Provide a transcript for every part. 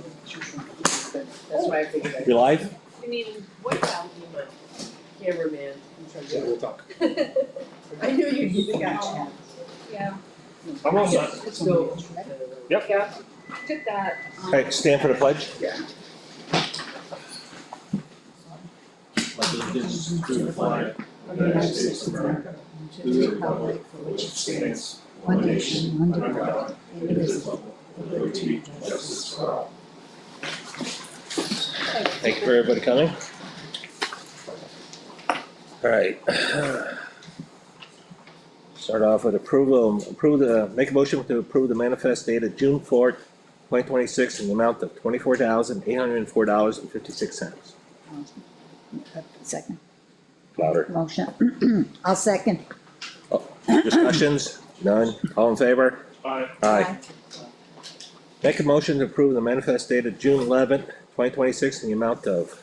That's why I figured You live? I mean, what about you, my cameraman? Yeah, we'll talk. I knew you'd be the guy. Yeah. I'm all set. Let's go. Yep. Yeah, took that. Okay, stand for the pledge. Yeah. Allegiance to the flag of the United States of America, to the republic for which it stands, one nation, under God, indivisible, with liberty and justice for all. Thank you for everybody coming. All right. Start off with make a motion to approve the manifest dated June 4th, 2026 in the amount of $24,804.56. Second. Louder. Motion. I'll second. Discussions? None? All in favor? Aye. Aye. Make a motion to approve the manifest dated June 11th, 2026 in the amount of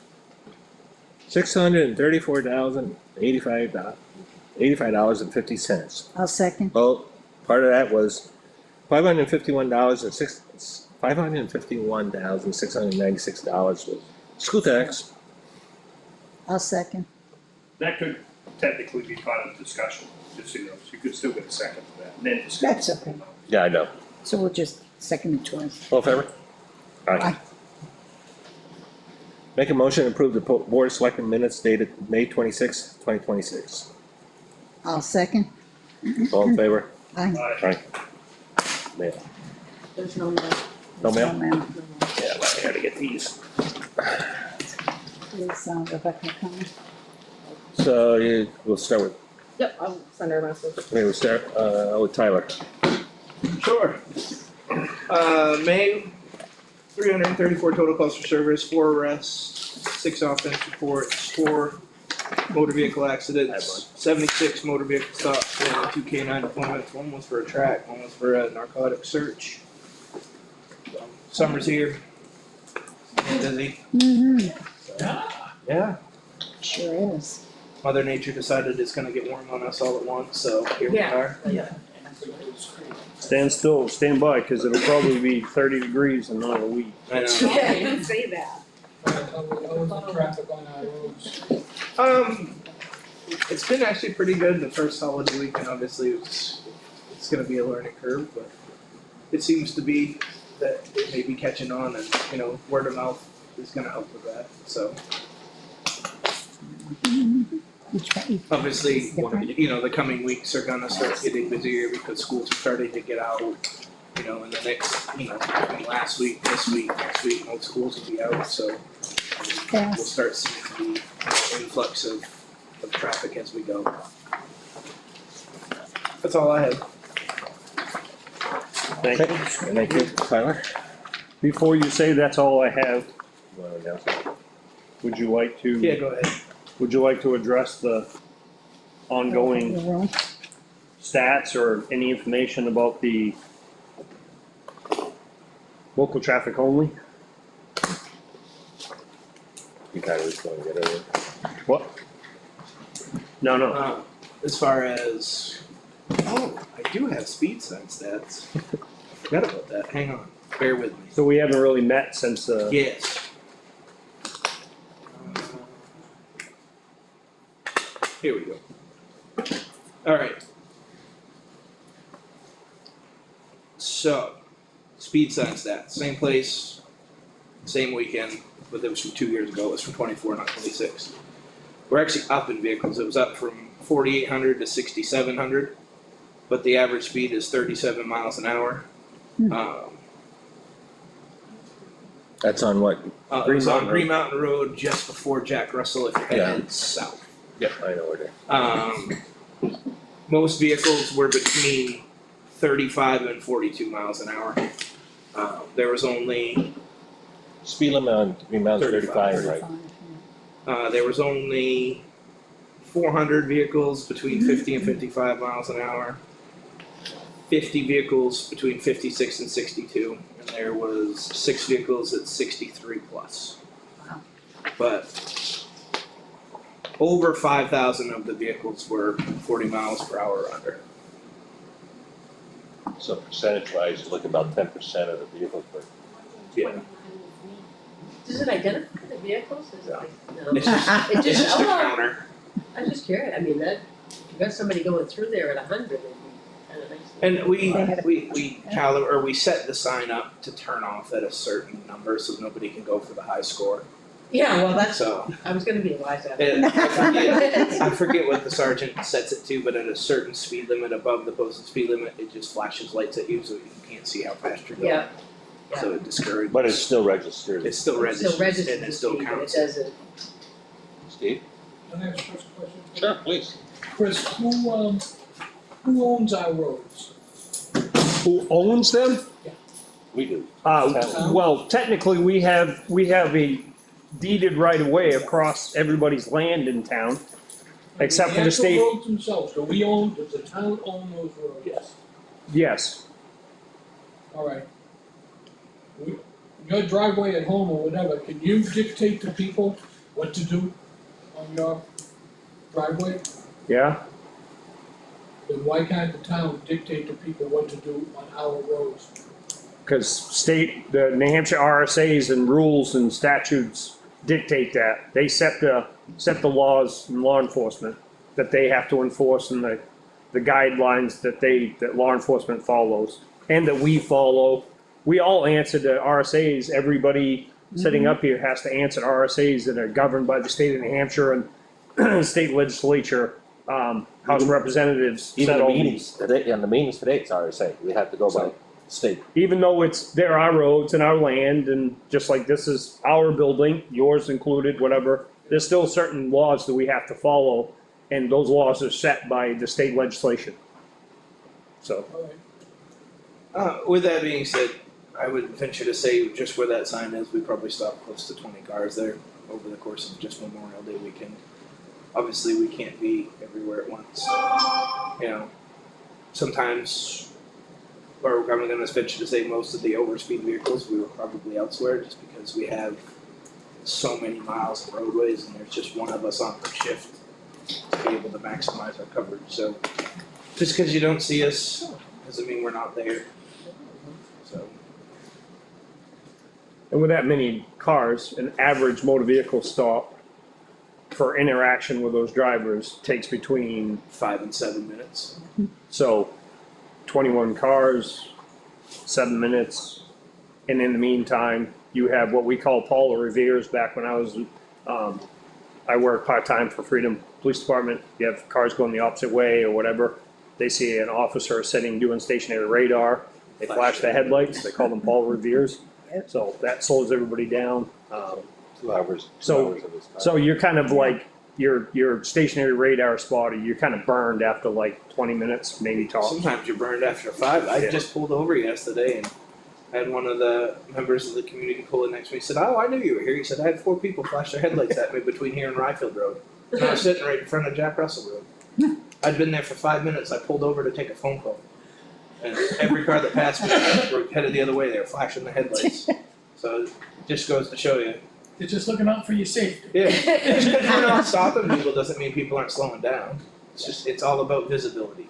$634,085.50. I'll second. Well, part of that was $551,696 with school tax. I'll second. That could technically be part of the discussion, just so you know, so you could still get a second for that, and then discuss. That's okay. Yeah, I know. So we'll just second it twice. All in favor? Aye. Make a motion to approve the Board of Selectmen minutes dated May 26, 2026. I'll second. All in favor? Aye. Aye. Mail. There's no more. No mail? No mail. Yeah, let me gotta get these. Please, Rebecca, come. So we'll start with, Yep, I'll send her a message. we'll start with Tyler. Sure. May, 334 total calls for service, 4 arrests, 6 offense reports, 4 motor vehicle accidents, 76 motor vehicle stops, and 2 K9 deployments. 1 was for a track, 1 was for a narcotic search. Summer's here. Staying busy. Mm-hmm. Yeah. Sure is. Mother Nature decided it's gonna get warm on us all at once, so here we Yeah. are. Stand still, stand by, cause it'll probably be 30 degrees in another week. I know. Yeah, you didn't say that. How was the traffic on our roads? It's been actually pretty good. The first holiday weekend, obviously, it's gonna be a learning curve, but it seems to be that it may be catching on, and word of mouth is gonna help with that. So Each way. obviously, Different. the coming weeks are gonna start getting busier because schools are starting to get out. In the next, between last week, this week, next week, most schools will be out. So we'll Yes. start seeing the influx of traffic as we go. That's all I have. Thank you. Thank you, Tyler. Before you say that's all I have, You wanna announce it? would you like to? Yeah, go ahead. Would you like to address the ongoing The room. stats or any information about the local traffic only? You kinda just wanna get over it. What? No. As far as, I do have speed sign stats. Forgot about that. Hang on, bear with me. So we haven't really met since, Yes. Here we go. All right. So, speed sign stats, same place, same weekend, but that was from 2 years ago. It was from 24, not 26. We're actually up in vehicles. It was up from 4,800 to 6,700, but the average speed is 37 miles an hour. That's on what? It was on Green Mountain Road just before Jack Russell if you're headed south. Yep, I know where they're. Most vehicles were between 35 and 42 miles an hour. There was only Speed limit on Green Mountain 35, right? there was only 400 vehicles between 50 and 55 miles an hour. 50 vehicles between 56 and 62, and there was 6 vehicles at 63 plus. Wow. But over 5,000 of the vehicles were 40 miles per hour or under. So percentage wise, you look about 10% of the vehicles were. Yeah. Does it identify the vehicles? Is it like, no? It's just, It it's just a oh, counter. I'm just curious, I mean, that, if you got somebody going through there at 100, it'd be kind of nice. And we They had a- we set the sign up to turn off at a certain number so nobody can go for the high score. Yeah, well, that's, So I was gonna be wise after. and I forget what the sergeant sets it to, but at a certain speed limit above the posted speed limit, it just flashes lights at you so you can't see how fast you're going. Yeah, So it discourages. But it's still registered. It's still it still registered registers and it the still speed, but it counts. doesn't. Steve? Can I ask Chris a question? Sure, please. Chris, who owns our roads? Who owns them? We do. Well, technically, we have a deeded right of way across everybody's land in town, except for the state. actual roads themselves, does the town own those roads? Yes. Yes, Alright. Your driveway at home or whatever, can you dictate to people what to do on your driveway? yeah, Then why can't the town dictate to people what to do on our roads? because the New Hampshire RSA's and rules and statutes dictate that. They set the laws and law enforcement that they have to enforce and the guidelines that law enforcement follows and that we follow. We all answer to RSA's. Everybody sitting up here has to answer to RSA's that are governed by the state of New Hampshire and state legislature, House of Representatives Even set the all meetings today, the meetings today, it's RSA, we have to go by state. even though they're our roads and our land, and just like this is our building, yours included, whatever, there's still certain laws that we have to follow, and those laws are set by the state legislation. So, Alright, With that being said, I would venture to say just where that sign is, we probably stopped close to 20 cars there over the course of just Memorial Day weekend. Obviously, we can't be everywhere at once. You know, sometimes, or I'm going to venture to say most of the overspeed vehicles, we were probably elsewhere just because we have so many miles of roadways and there's just one of us on per shift to be able to maximize our coverage. So just because you don't see us doesn't mean we're not there. So. and with that many cars, an average motor vehicle stop for interaction with those drivers takes between, 5 and 7 minutes. so 21 cars, 7 minutes, and in the meantime, you have what we call Paula Revere's. Back when I was, I worked part-time for Freedom Police Department. You have cars going the opposite way or whatever. They see an officer sitting doing stationary radar. They flash their headlights. They call them Paula Revere's. So that slows everybody down. 2 hours. So- 2 hours of his time. So you're kind of like, your stationary radar spotter, you're kind of burned after like 20 minutes, maybe tops. Sometimes you're burned after 5. I Yeah. just pulled over yesterday and I had one of the members of the community pull in next to me. He said, "Oh, I knew you were here." He said, "I had 4 people flash their headlights at me between here and Ryfield Road. And I was sitting right in front of Jack Russell Road. I'd been there for 5 minutes. I pulled over to take a phone call. And every car that passed me were headed the other way. They were flashing their headlights. So it just goes to show you. they're just looking out for your safety. Yeah, just because we're not stopping people doesn't mean people aren't slowing down. It's all about visibility.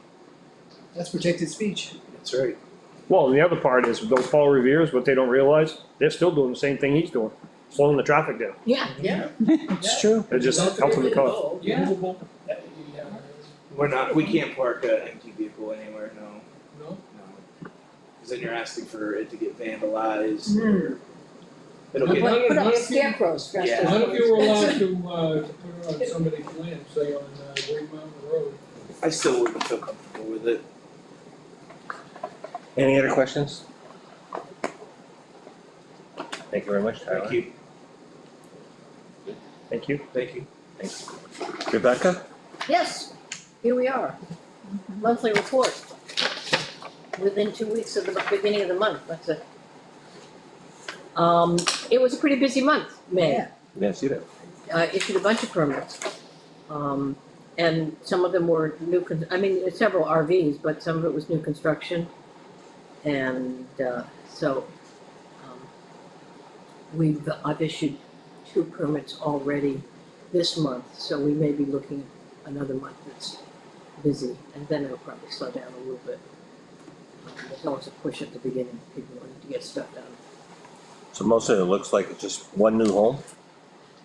That's protected speech. That's right. Well, and the other part is with those Paul Revere's, what they don't realize, they're still doing the same thing he's doing, slowing the traffic down. Yeah, yeah. It's true. They're just helping the cause. Yeah. We can't park an empty vehicle anywhere, no. No? No. Cause then you're asking for it to get vandalized Hmm. or it'll But get, what- Put up scarecrows dressed Yeah. as. What if you were allowed to put it on somebody's land, say on Green Mountain Road? I still wouldn't feel comfortable with it. Any other questions? Thank you very much, Tyler. Thank you, Thank you. thank you. Rebecca? Yes, here we are. Monthly report. Within 2 weeks of the beginning of the month, that's it. It was a pretty busy month, May. Yeah. Didn't see that. Issued a bunch of permits. And some of them were several RVs, but some of it was new construction. And, I've issued 2 permits already this month, so we may be looking at another month that's busy, and then it'll probably slow down a little bit. There's always a push at the beginning, people wanting to get stuff done. So most of it looks like it's just one new home,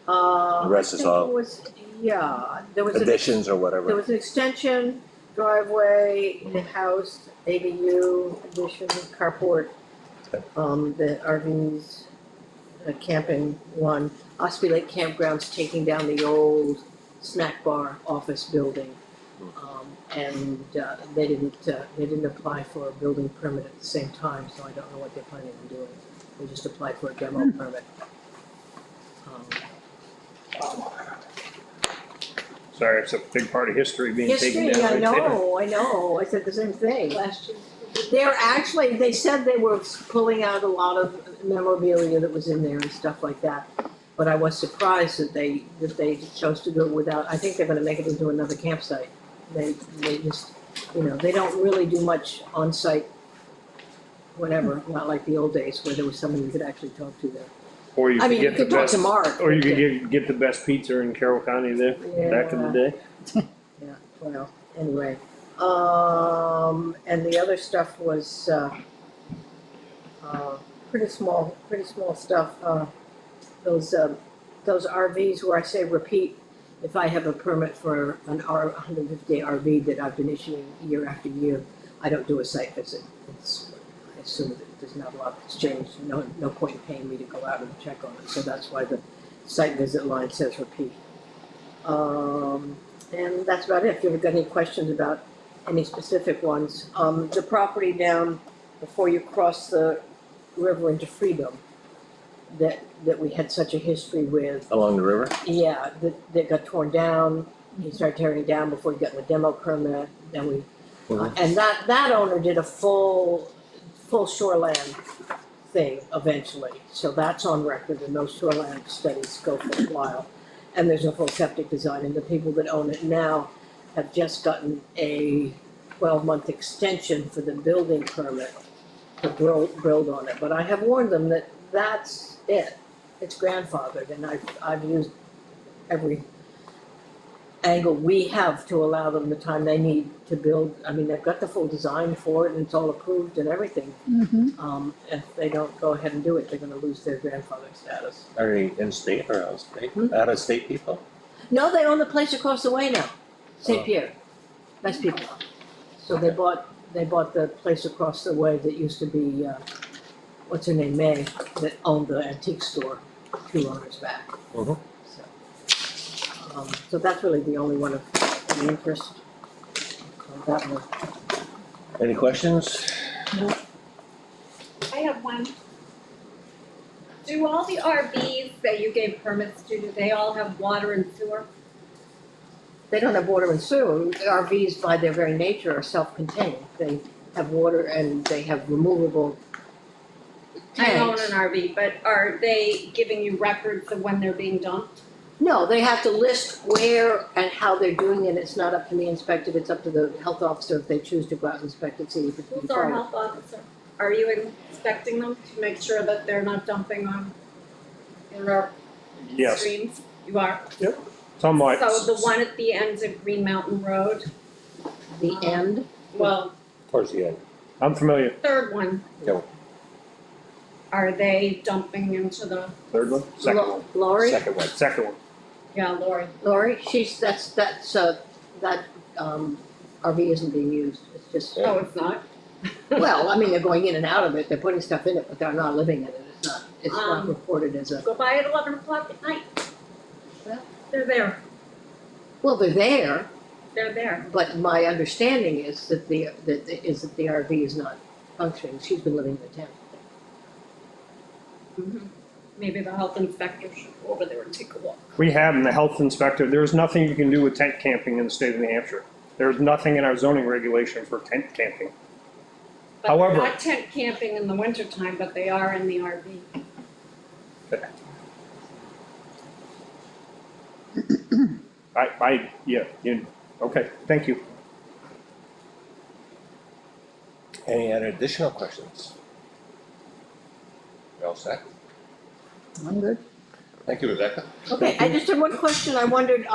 The rest is all- I think it was, yeah, there was an additions or There whatever. was an extension, driveway, the house, ADU, addition, carport, the RVs, camping one, Ospey Lake Campground's taking down the old snack bar office building. And they didn't apply for a building permit at the same time, so I don't know what they're planning on doing. They just applied for a demo permit. Sorry, it's a big part of history being taken History, down I right there. know, I said the same thing. Last year. They're actually, they said they were pulling out a lot of memorabilia that was in there and stuff like that. But I was surprised that they chose to go without, I think they're gonna make it into another campsite. They just, they don't really do much on-site, whatever, not like the old days where there was someone you could actually talk to there. Or you I could mean, you get the could talk best, to Mark. or you but, could get the best pizza in Carroll County there, back in the day. Yeah, well, anyway, and the other stuff was, pretty small stuff, those RVs where I say repeat, if I have a permit for an 150 RV that I've been issuing year after year, I don't do a site visit. I assume that there's not a lot that's changed, no point in paying me to go out and check on it, so that's why the site visit line says repeat. And that's about it. If you ever got any questions about any specific ones. The property down before you cross the river into Freedom, that we had such a history with, Along the river? yeah, that got torn down. He started tearing it down before he got the demo permit, then we, and that owner did a full shoreland thing eventually. So that's on record, and those shoreland studies go for a while. And there's a full septic design, and the people that own it now have just gotten a 12-month extension for the building permit to build on it. But I have warned them that that's it. It's grandfathered, and I've used every angle we have to allow them the time they need to build. I mean, they've got the full design for it, and it's all approved and everything. Mm-hmm. If they don't go ahead and do it, they're gonna lose their grandfather status. Are they in-state or out-of-state? Out-of-state people? No, they own the place across the way now, St. Oh. Pierre. Nice people. So they bought the place across the way that used to be, what's her name, May, that owned the antique store 2 owners back. Mhm. So that's really the only one of any interest on that one. Any questions? I have one. Do all the RVs that you gave permits to, do they all have water and sewer? They don't have water and sewer. RVs by their very nature are self-contained. They have water and they have removable I own tanks. an RV, but are they giving you records of when they're being dumped? No, they have to list where and how they're doing it. It's not up to me to inspect it. It's up to the health officer if they choose to go out and inspect it, see if it's been Who's our followed. health officer? Are you inspecting them to make sure that they're not dumping on in our Yes, streams? You are? some might. So the one at the end of Green Mountain Road, The end, well, Towards the end. I'm familiar. third one. No. Are they dumping into the, Third one? Second one. Lori, Second one. Second one. yeah, Lori? Lori, that RV isn't being used. It's just, Oh, it's not? well, I mean, they're going in and out of it. They're putting stuff in it, but they're not living in it. It's not Um, reported as a, Go by at 11 o'clock at night. Well. They're there, well, they're there, they're there. but my understanding is that the RV is not functioning. She's been living in the tent. Maybe the health inspector should go over there and take a walk. We have in the health inspector, there's nothing you can do with tent camping in the state of New Hampshire. There's nothing in our zoning regulation for tent camping. But they're However- not tent camping in the wintertime, but they are in the RV. Okay, thank you. Any other additional questions? You all set? I'm good. Thank you, Rebecca. Okay, I just had one question. I wondered,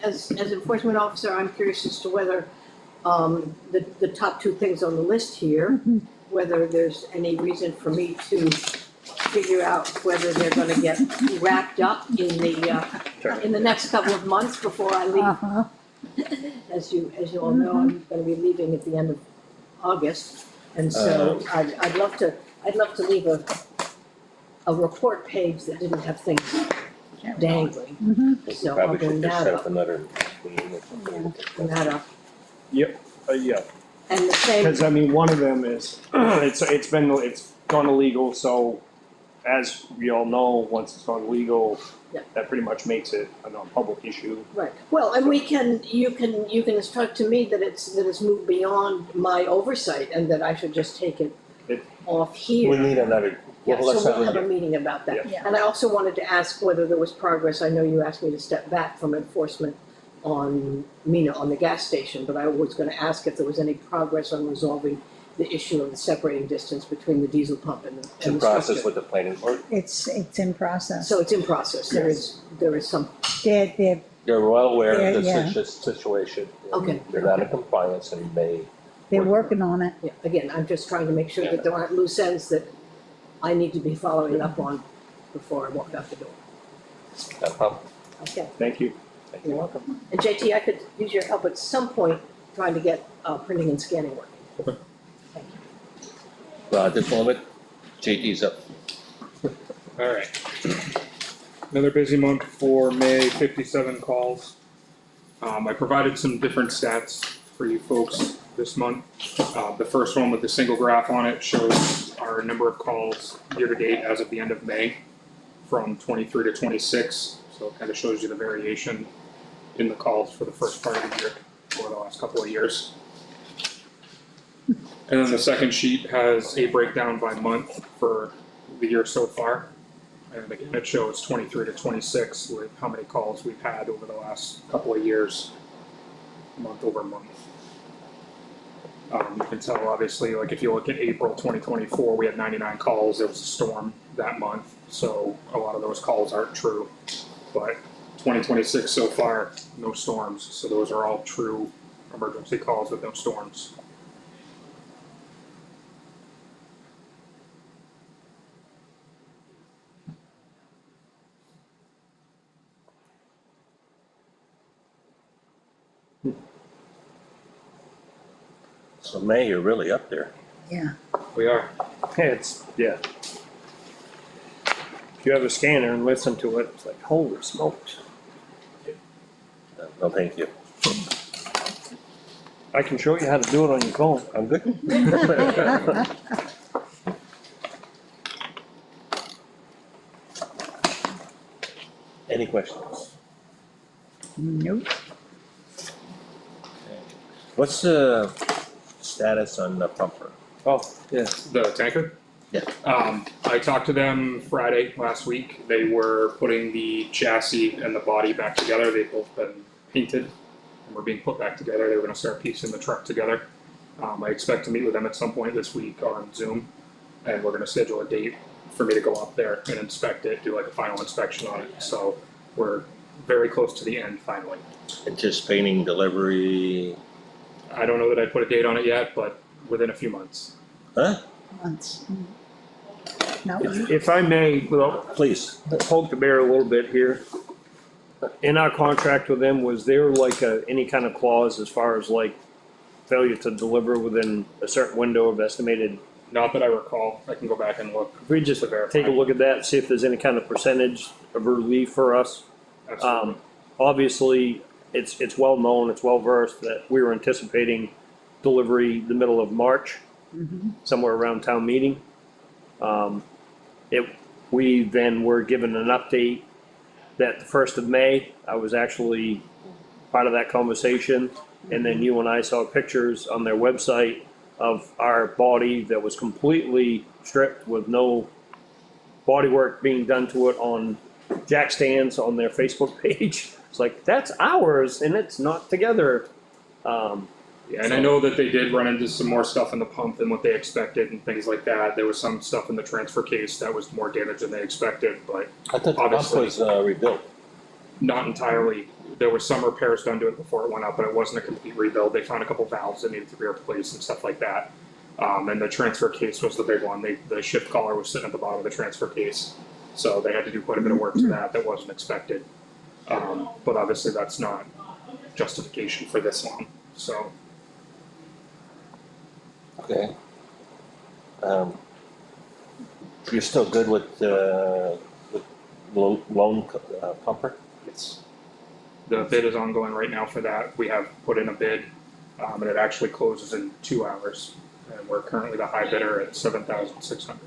as enforcement officer, I'm curious as to whether, the top 2 things on the list here, whether there's any reason for me to figure out whether they're gonna get wrapped up in the next couple of months before I leave. Uh-huh. As you all know, I'm gonna be leaving at the end of August, and so I'd love to leave a report page that didn't have things dangling, Mhm. so I'll bring that up, another meeting or something. bring that up. Yeah, And the same, because I mean, one of them is, it's gone illegal, so as we all know, once it's gone legal, Yeah. that pretty much makes it a non-public issue. right, well, and you can instruct to me that it's moved beyond my oversight and that I should just take it It- off here. We need another, Yeah, well, let's so we'll have have a a, meeting about that. Yeah. And I also wanted to ask whether there was progress, I know you asked me to step back from enforcement on Mina, on the gas station, but I was gonna ask if there was any progress on resolving the issue of the separating distance between the diesel pump and the in structure. process with the planning board. It's in process. So it's in process, there is some, They're, They're well aware of Yeah. the situation. Okay. They're not in compliance and they're working on it. yeah, again, I'm just trying to make sure that there aren't loose ends that I need to be following up on before I walk out the door. no problem. Okay, Thank you. you're welcome. And JT, I could use your help at some point trying to get printing and scanning working. Okay. Thank you. Well, at this moment, JT's up. Alright. Another busy month for May, 57 calls. I provided some different stats for you folks this month. The first one with the single graph on it shows our number of calls year to date as of the end of May from 23 to 26. So it kind of shows you the variation in the calls for the first part of the year over the last couple of years. And then the second sheet has a breakdown by month for the year so far. And again, it shows 23 to 26 with how many calls we've had over the last couple of years, month over month. You can tell, obviously, like if you look at April 2024, we had 99 calls. There was a storm that month, so a lot of those calls aren't true. But 2026 so far, no storms, so those are all true emergency calls with no storms. So May, you're really up there. Yeah. We are. Yeah. If you have a scanner and listen to it, it's like, holy smokes. No, thank you. I can show you how to do it on your phone. I'm good. Any questions? Nope. What's the status on the pumper? Oh, yeah. The tanker? Yeah. I talked to them Friday last week. They were putting the chassis and the body back together. They've both been painted and were being put back together. They were gonna start piecing the truck together. I expect to meet with them at some point this week on Zoom, and we're gonna schedule a date for me to go up there and inspect it, do like a final inspection on it. So we're very close to the end finally. Anticipating delivery, I don't know that I put a date on it yet, but within a few months. huh? Months. No, If I may, well, Please. poke the bear a little bit here. In our contract with them, was there like any kind of clause as far as like failure to deliver within a certain window of estimated? Not that I recall. I can go back and look. If we just To verify. take a look at that, see if there's any kind of percentage of relief for us. Absolutely. Obviously, it's well known, it's well versed that we were anticipating delivery the middle of March, somewhere around town meeting. We then were given an update that the 1st of May, I was actually part of that conversation. And then you and I saw pictures on their website of our body that was completely stripped with no body work being done to it on jack stands on their Facebook page. It's like, that's ours and it's not together. Yeah, and I know that they did run into some more stuff in the pump than what they expected and things like that. There was some stuff in the transfer case that was more damage than they expected, but I thought the pump Obviously. was rebuilt. not entirely. There were some repairs done to it before it went up, but it wasn't a complete rebuild. They found a couple valves that needed to be replaced and stuff like that. And the transfer case was the big one. The shift collar was sitting at the bottom of the transfer case. So they had to do quite a bit of work to that wasn't expected. But obviously that's not justification for this one, so. Okay. You're still good with loan pumper? It's, the bid is ongoing right now for that. We have put in a bid, and it actually closes in 2 hours. And we're currently the high bidder at $7,600.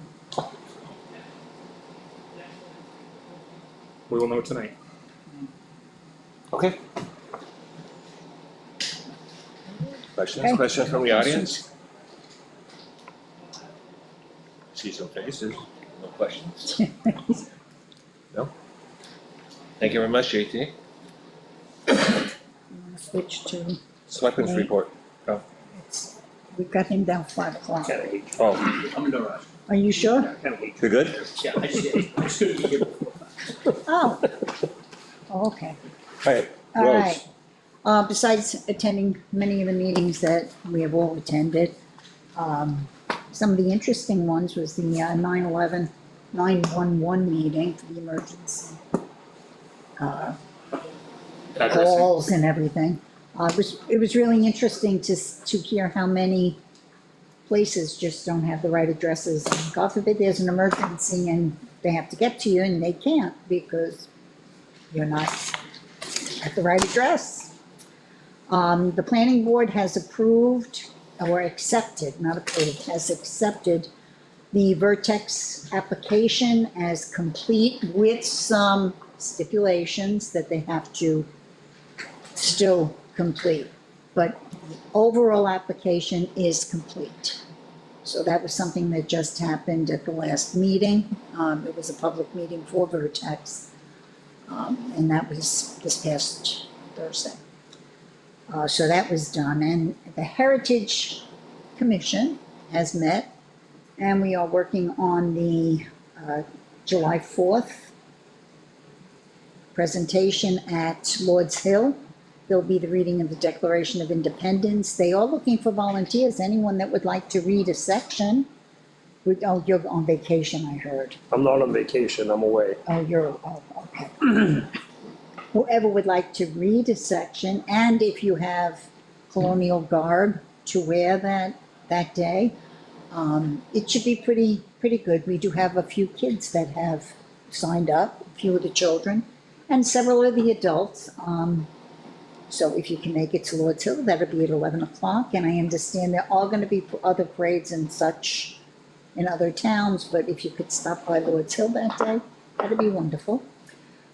We will know tonight. Okay. Questions from the audience? See some faces, no questions? No? Thank you very much, JT. Switch to, Selectmen's report. we've got him down 5 o'clock. Oh, I'm in no rush. Are you sure? you're good? Yeah, I just couldn't be here before. Oh. Oh, okay. Alright, All Rose. right. Besides attending many of the meetings that we have all attended, some of the interesting ones was the 9/11, 911 meeting for the emergency calls and everything. It was really interesting to hear how many places just don't have the right addresses. God forbid there's an emergency and they have to get to you and they can't because you're not at the right address. The planning board has approved or accepted, not approved, has accepted the Vertex application as complete with some stipulations that they have to still complete. But the overall application is complete. So that was something that just happened at the last meeting. It was a public meeting for Vertex. And that was this past Thursday. So that was done, and the Heritage Commission has met, and we are working on the July 4th presentation at Lord's Hill. There'll be the reading of the Declaration of Independence. They are looking for volunteers, anyone that would like to read a section. Oh, you're on vacation, I heard. I'm not on vacation, I'm away. Oh, okay. Whoever would like to read a section, and if you have colonial garb to wear that day, it should be pretty good. We do have a few kids that have signed up, a few of the children, and several of the adults. So if you can make it to Lord's Hill, that'll be at 11 o'clock, and I understand there are gonna be other parades and such in other towns, but if you could stop by Lord's Hill that day, that'd be wonderful.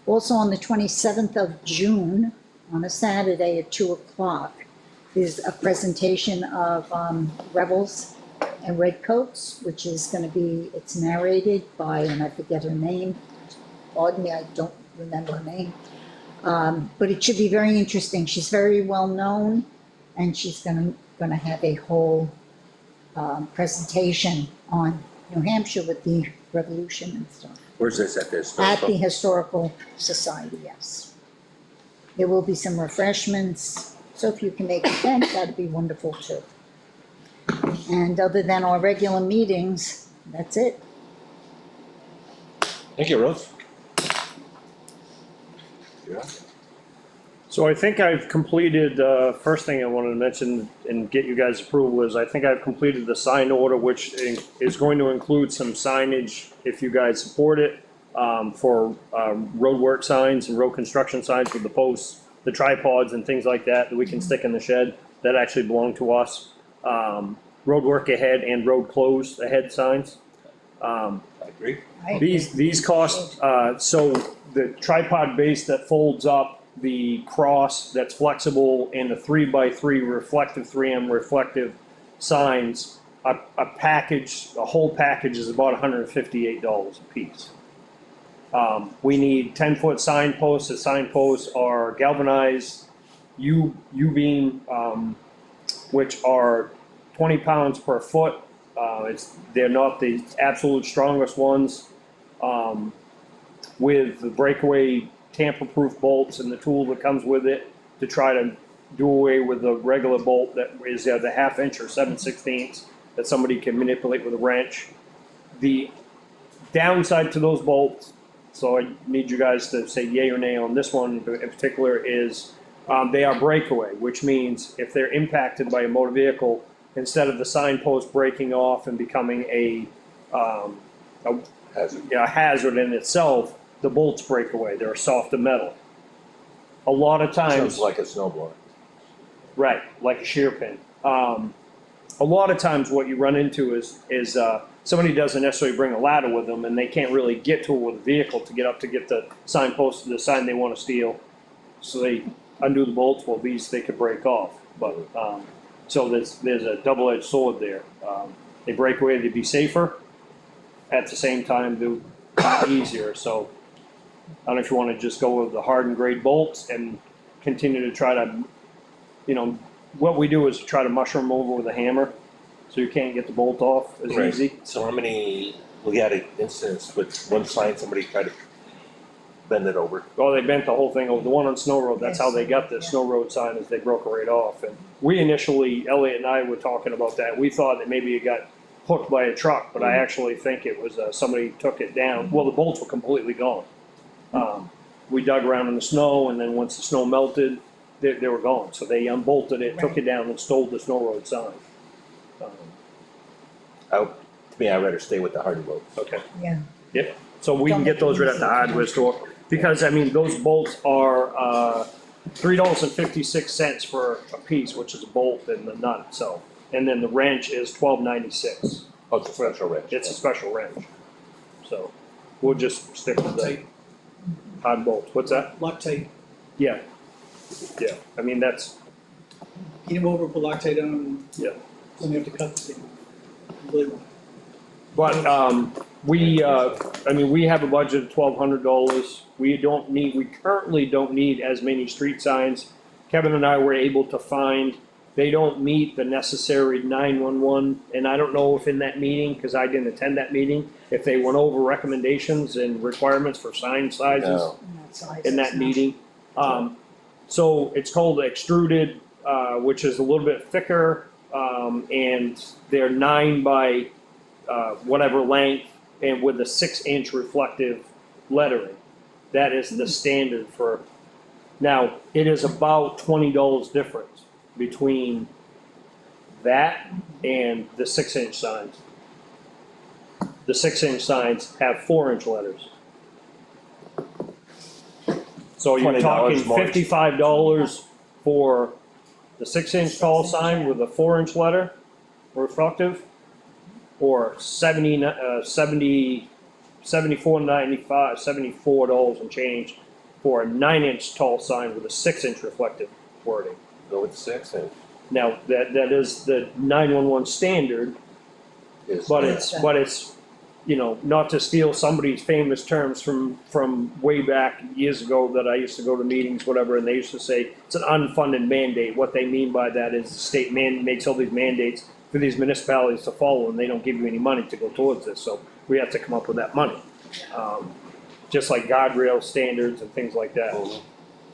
Also on the 27th of June, on a Saturday at 2 o'clock, is a presentation of Rebels and Redcoats, which is gonna be, it's narrated by, and I forget her name, pardon me, I don't remember her name. But it should be very interesting. She's very well known, and she's gonna have a whole presentation on New Hampshire with the Revolution and stuff. Where's this at this? At the Historical Society, yes. There will be some refreshments, so if you can make it then, that'd be wonderful too. And other than our regular meetings, that's it. Thank you, Rose. Yeah. So I think I've completed, first thing I wanted to mention and get you guys approval is I think I've completed the sign order, which is going to include some signage, if you guys support it, for road work signs and road construction signs with the posts, the tripods and things like that that we can stick in the shed that actually belong to us. Road work ahead and road closed ahead signs. I agree. These cost, so the tripod base that folds up, the cross that's flexible, and the 3x3 reflective 3M reflective signs, a whole package is about $158 a piece. We need 10-foot signposts. The signposts are galvanized U-beam, which are 20 pounds per foot. They're not the absolute strongest ones. With the breakaway tamper-proof bolts and the tool that comes with it to try to do away with the regular bolt that is the 1/2 inch or 7/16 that somebody can manipulate with a wrench. The downside to those bolts, so I need you guys to say yay or nay on this one in particular, is they are breakaway, which means if they're impacted by a motor vehicle, instead of the signpost breaking off and becoming a hazard in itself, the bolts break away. They're softer metal. A lot of times, Sounds like a snowblower. right, like a shear pin. A lot of times, what you run into is somebody doesn't necessarily bring a ladder with them, and they can't really get to it with a vehicle to get up to get the signpost to the sign they want to steal. So they undo the bolts. Well, these they could break off, but so there's a double-edged sword there. They break away to be safer. At the same time, they're easier. So I don't know if you want to just go with the hardened grade bolts and continue to try to, what we do is try to mushroom over with a hammer, so you can't get the bolt off as Right. easy. So how many, we had an instance with one sign, somebody tried to bend it over. Oh, they bent the whole thing over. The one on Snow Road, that's how they got the Snow Road sign, is they broke it right off. And we initially, Elliot and I were talking about that. We thought that maybe it got hooked by a truck, but I actually think it was somebody took it down. Well, the bolts were completely gone. We dug around in the snow, and then once the snow melted, they were gone. So they unbolted it, took it down, and stole the Snow Road sign. To me, I'd rather stay with the hardy bolt. Okay. Yeah. Yep. So we can get those right at the hardware store, because I mean, those bolts are $3.56 for a piece, which is a bolt and the nut itself. And then the wrench is $12.96. Oh, it's a special wrench. It's a special wrench. So we'll just stick with the Loctite, hard bolts. What's that? Loctite, Yeah. Yeah. I mean, that's, heat them over, put Loctite on them. Yeah. Then you have to cut the thing. Unbelievable. but we have a budget of $1,200. We currently don't need as many street signs. Kevin and I were able to find, they don't meet the necessary 911, and I don't know if in that meeting, because I didn't attend that meeting, if they went over recommendations and requirements for sign sizes No. in that meeting. So it's called extruded, which is a little bit thicker, and they're 9 by whatever length, and with a 6-inch reflective lettering. That is the standard for. Now, it is about $20 difference between that and the 6-inch signs. The 6-inch signs have 4-inch letters. So you're $20 talking more. $55 for the 6-inch tall sign with a 4-inch letter reflective, or $74.95, $74 and change for a 9-inch tall sign with a 6-inch reflective wording. Go with the 6 and Now, that is the 911 standard, is. but it's, not to steal somebody's famous terms from way back years ago that I used to go to meetings, whatever, and they used to say, it's an unfunded mandate. What they mean by that is the state makes all these mandates for these municipalities to follow, and they don't give you any money to go towards this, so we have to come up with that money. Just like guardrail standards and things like that.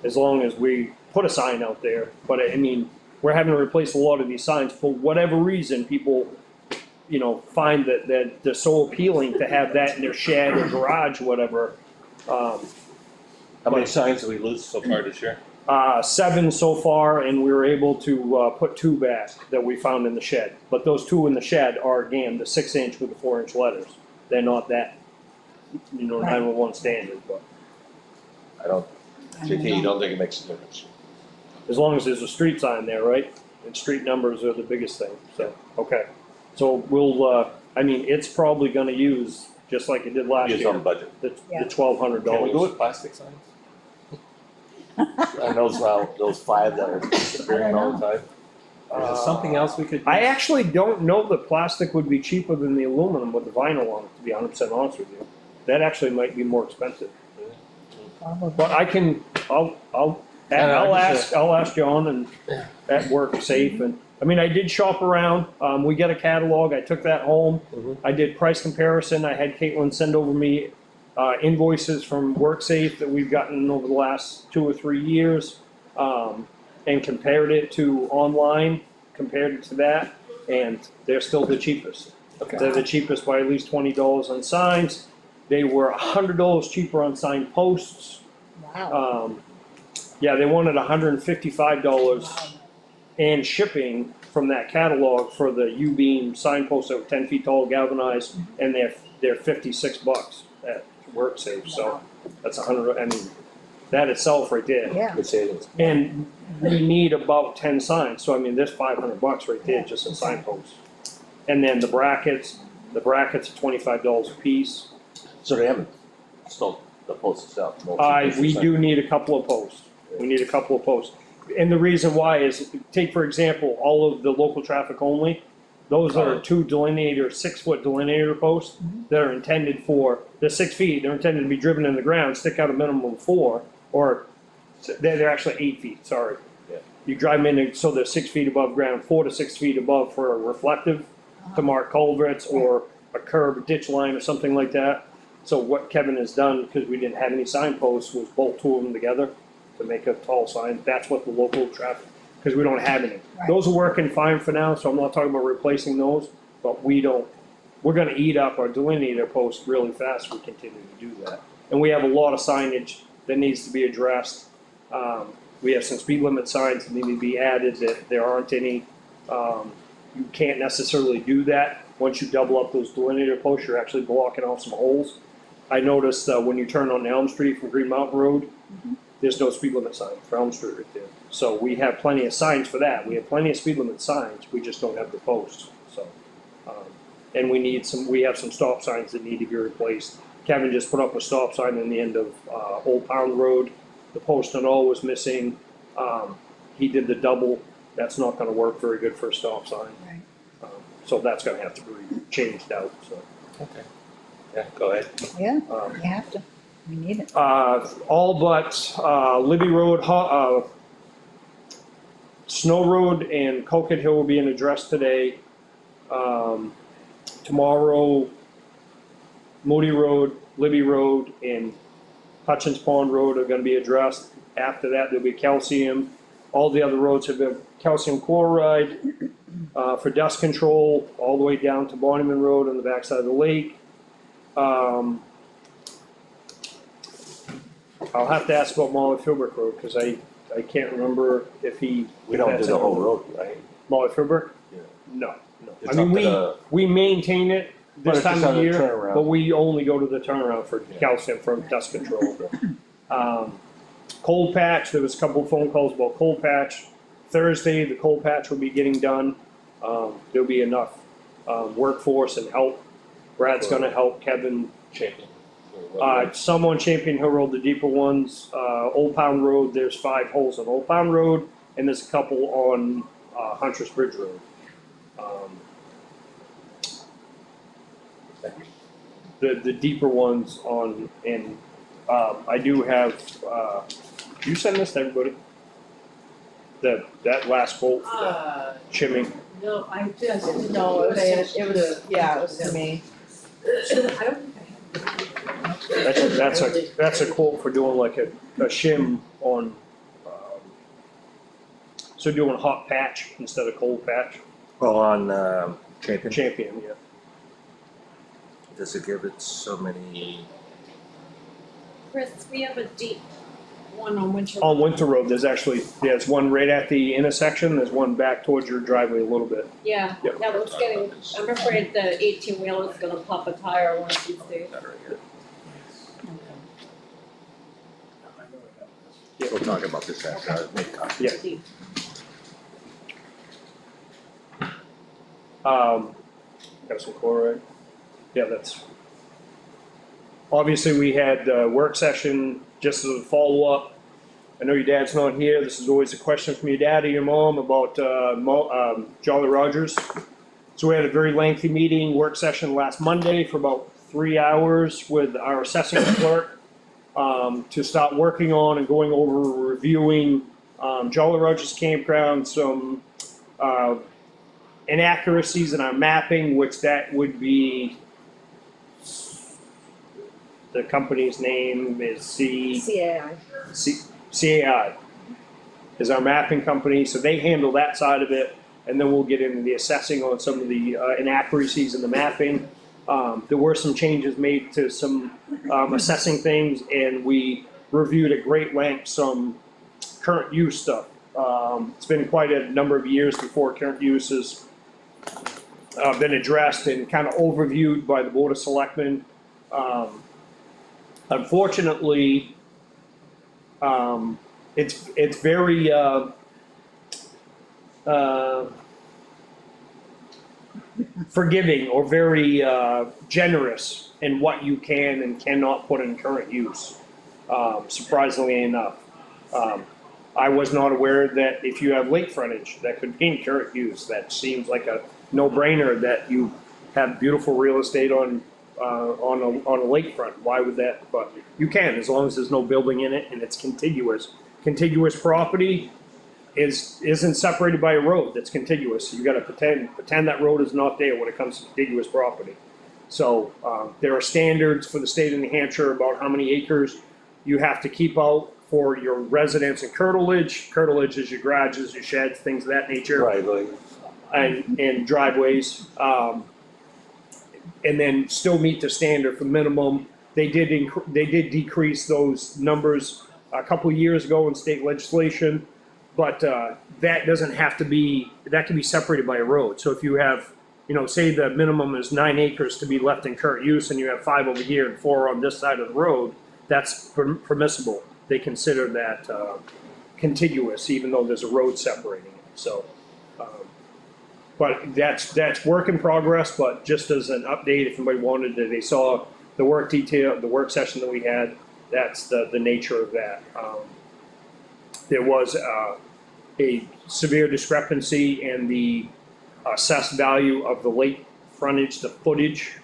As long as we put a sign out there, but I mean, we're having to replace a lot of these signs for whatever reason. People, find that they're so appealing to have that in their shed or garage, whatever. How many signs did we lose so far this year? 7 so far, and we were able to put 2 back that we found in the shed. But those 2 in the shed are, again, the 6-inch with the 4-inch letters. They're not that, 911 standard, but JT, you don't think it makes a difference? as long as there's a street sign there, right? And street numbers are the biggest thing, so, okay. So we'll, it's probably gonna use, just like it did last Use on year, budget. the $1,200. Can we go with plastic signs? And those 5 that are disappearing all the time? Or is there something else we could? I actually don't know that plastic would be cheaper than the aluminum with the vinyl on it, to be 100% honest with you. That actually might be more expensive. But I'll ask John and at work safe, and, I did shop around, we got a catalog, I took that home. I did price comparison, I had Caitlin send over me, invoices from WorkSafe that we've gotten over the last 2 or 3 years, and compared it to online, compared it to that, and they're still the cheapest. Okay. They're the cheapest by at least $20 on signs. They were $100 cheaper on sign posts. Wow. Yeah, they wanted $155 and shipping from that catalog for the U-beam signposts that were 10 feet tall, galvanized, and they're $56 at WorkSafe. So that's 100. I mean, that itself right there. Yeah. Good savings. And we need about 10 signs. So I mean, there's $500 right there just in signposts. And then the brackets are $25 a piece. So they haven't sold the post itself? We do need a couple of posts. We need a couple of posts. And the reason why is, take for example, all of the local traffic only, those are 2 delineator, 6-foot delineator posts that are intended for, they're 6 feet, they're intended to be driven in the ground, stick out a minimum of 4, or they're actually 8 feet, sorry. Yeah. You drive them in, so they're 6 feet above ground, 4 to 6 feet above for a reflective, to mark culverts or a curb, ditch line or something like that. So what Kevin has done, because we didn't have any signposts, was bolt 2 of them together to make a tall sign. That's what the local traffic, because we don't have any. Right. Those are working fine for now, so I'm not talking about replacing those, but we're gonna eat up our delineator posts really fast if we continue to do that. And we have a lot of signage that needs to be addressed. We have some speed limit signs that need to be added, that there aren't any. You can't necessarily do that. Once you double up those delineator posts, you're actually blocking off some holes. I noticed when you turn on Elm Street from Green Mountain Road, there's no speed limit sign for Elm Street right there. So we have plenty of signs for that. We have plenty of speed limit signs, we just don't have the posts, so. And we have some stop signs that need to be replaced. Kevin just put up a stop sign in the end of Old Pound Road. The post and all was missing. He did the double, that's not gonna work very good for a stop sign. Right. So that's gonna have to be changed out, so. Okay. Yeah, go ahead. Yeah, Um, you have to. We need it. All but Libby Road, Snow Road and Coquet Hill will be addressed today. Tomorrow, Moody Road, Libby Road, and Hutchins Pond Road are gonna be addressed. After that, there'll be calcium. All the other roads have been calcium chloride for dust control, all the way down to Bonnyman Road on the backside of the lake. I'll have to ask about Molly Philbrook Road, because I can't remember if he. We don't do the whole road, right? Molly Philbrook? Yeah. No, no. It's I up mean, to the- we maintain it But this it's time just of on the year, turnaround. but we only go to the turnaround for Yeah. calcium from dust control. Cold patch, there was a couple of phone calls about cold patch. Thursday, the cold patch will be getting done. There'll be enough workforce and help. Brad's gonna help Kevin. Champion. Some on Champion Hill Road, the deeper ones. Old Pound Road, there's 5 holes on Old Pound Road, and there's a couple on Huntress Bridge Road. The deeper ones on, and I do have, did you send this to everybody? That last bolt, chimming. No, I didn't. No, it was, yeah, it was to me. That's a quote for doing like a shim on, so doing hot patch instead of cold patch. Oh, on Champion? Champion, yeah. Does it give it so many? Chris, we have a deep one on Winter. On Winter Road, there's one right at the intersection, there's one back towards your driveway a little bit. Yeah, Yep. that was getting, I'm afraid the 18-wheeler is gonna pop a tire one of these days. We'll talk about this after I make copies. Yeah. Got some chloride. Yeah, that's. Obviously, we had a work session just as a follow-up. I know your dad's not here. This is always a question from your dad or your mom about Jolly Rogers. So we had a very lengthy meeting, work session last Monday for about 3 hours with our assessing clerk to start working on and going over reviewing Jolly Rogers Campground, some inaccuracies in our mapping, which that would be, the company's name is CAI. CAI is our mapping company, so they handle that side of it. and then we'll get into the assessing on some of the inaccuracies in the mapping. There were some changes made to some assessing things, and we reviewed at great length some current use stuff. It's been quite a number of years before current use has been addressed and kind of overviewed by the Board of Selectmen. Unfortunately, it's very forgiving or very generous in what you can and cannot put in current use, surprisingly enough. I was not aware that if you have lake frontage, that could be in current use. That seems like a no-brainer that you have beautiful real estate on a lakefront. Why would that? But you can, as long as there's no building in it and it's contiguous. Contiguous property isn't separated by a road that's contiguous. You gotta pretend that road is not there when it comes to contiguous property. So, there are standards for the state of New Hampshire about how many acres you have to keep out for your residence and curtilage. Curtilage is your garages, your sheds, things of that nature. Driveway. And driveways, and then still meet the standard for minimum. They did decrease those numbers a couple of years ago in state legislation, but that doesn't have to be, that can be separated by a road. So if you have, say the minimum is 9 acres to be left in current use, and you have 5 over here and 4 on this side of the road, that's permissible. They consider that contiguous, even though there's a road separating it. So. But that's work in progress, but just as an update, if anybody wanted to, they saw the work detail, the work session that we had, that's the nature of that. There was a severe discrepancy in the assessed value of the lake frontage, the footage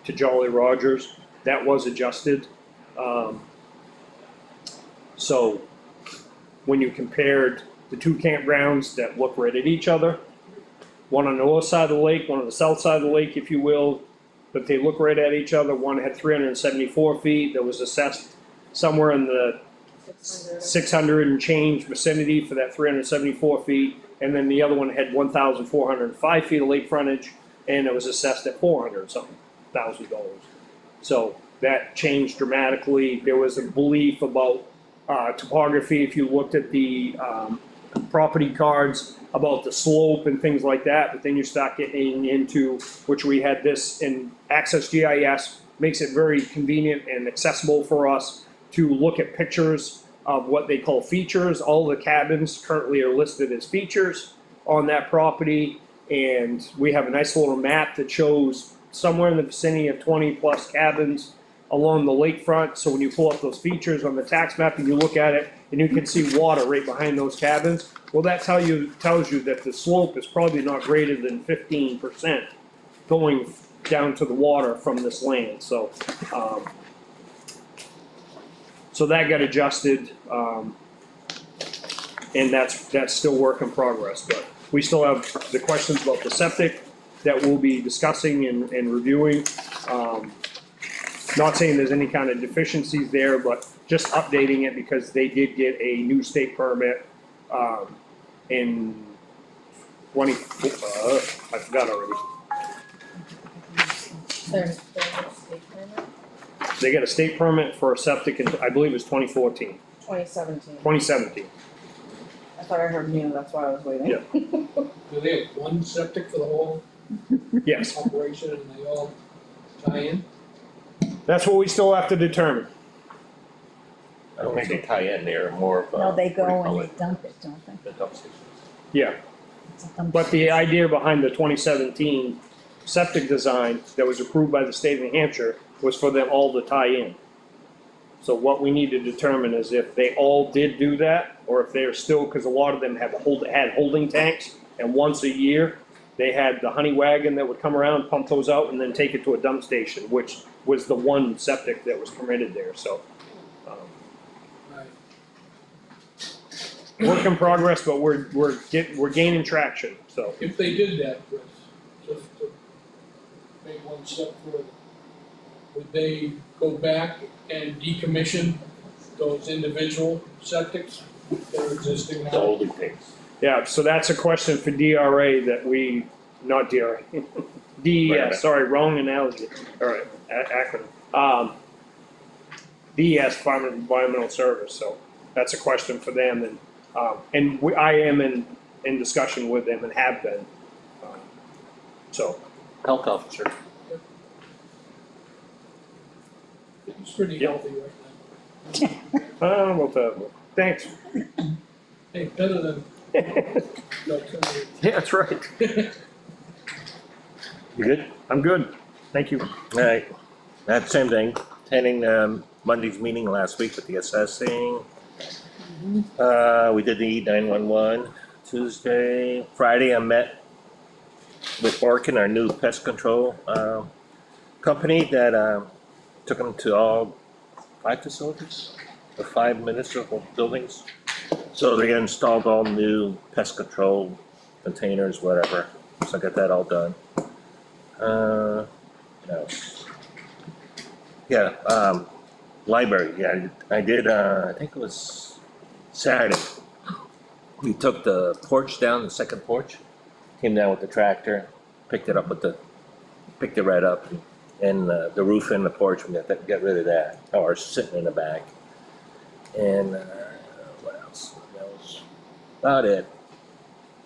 to Jolly Rogers. That was adjusted. So when you compared the two campgrounds that look right at each other, one on the north side of the lake, one on the south side of the lake, if you will, but they look right at each other. One had 374 feet that was assessed somewhere in the 600 and change vicinity for that 374 feet, and then the other one had 1,405 feet of lake frontage, and it was assessed at $400-something thousand. So that changed dramatically. There was a belief about topography. If you looked at the property cards about the slope and things like that, but then you start getting into, which we had this in Access GIS, makes it very convenient and accessible for us to look at pictures of what they call features. All the cabins currently are listed as features on that property, and we have a nice little map that shows somewhere in the vicinity of 20 plus cabins along the lakefront. So when you pull up those features on the tax map and you look at it, and you can see water right behind those cabins, well, that tells you that the slope is probably not greater than 15% going down to the water from this land. So, so that got adjusted, and that's still work in progress. But we still have the questions about the septic that we'll be discussing and reviewing. Not saying there's any kind of deficiencies there, but just updating it because they did get a new state permit in 20, I forgot already. They got a state permit for a septic in, I believe it was 2014, 2017. 2017. I thought I heard new, that's why I was waiting. Yeah. Do they have one septic for the whole Yes, operation and they all tie in? that's what we still have to determine. I don't think they tie in, they're more of a. No, they what do you go call and it? they dump it, don't they? The dump station. Yeah, It's a dump but the station. idea behind the 2017 septic design that was approved by the state of New Hampshire was for them all to tie in. So what we need to determine is if they all did do that, or if they're still, because a lot of them had holding tanks, and once a year, they had the honey wagon that would come around, pump those out, and then take it to a dump station, which was the one septic that was permitted there, so. Right. Work in progress, but we're gaining traction, so. If they did that, Chris, just to make one step further, would they go back and decommission those individual septics that are existing The now? holding tanks. Yeah, so that's a question for DRA that we, not DRA, DES, sorry, wrong analogy, all right, acronym. DES, Department of Environmental Service, so that's a question for them, and I am in discussion with them and have been. So, Health officer. It's pretty Yep. healthy right well, thanks. now. Hey, better than, no, Yeah, that's right. You good? I'm good, thank you. Alright, that same thing, attending Monday's meeting last week with the assessing. We did the 911 Tuesday. Friday I met with Orkin, our new pest control company that took them to all 5 facilities, the 5 municipal buildings. So they installed all new pest control containers, whatever, so I got that all done. What else? Yeah, library, yeah, I did, I think it was Saturday. We took the porch down, the second porch, came down with the tractor, picked it right up, and the roof and the porch, we got to get rid of that, or sitting in the back. And what else? That was about it.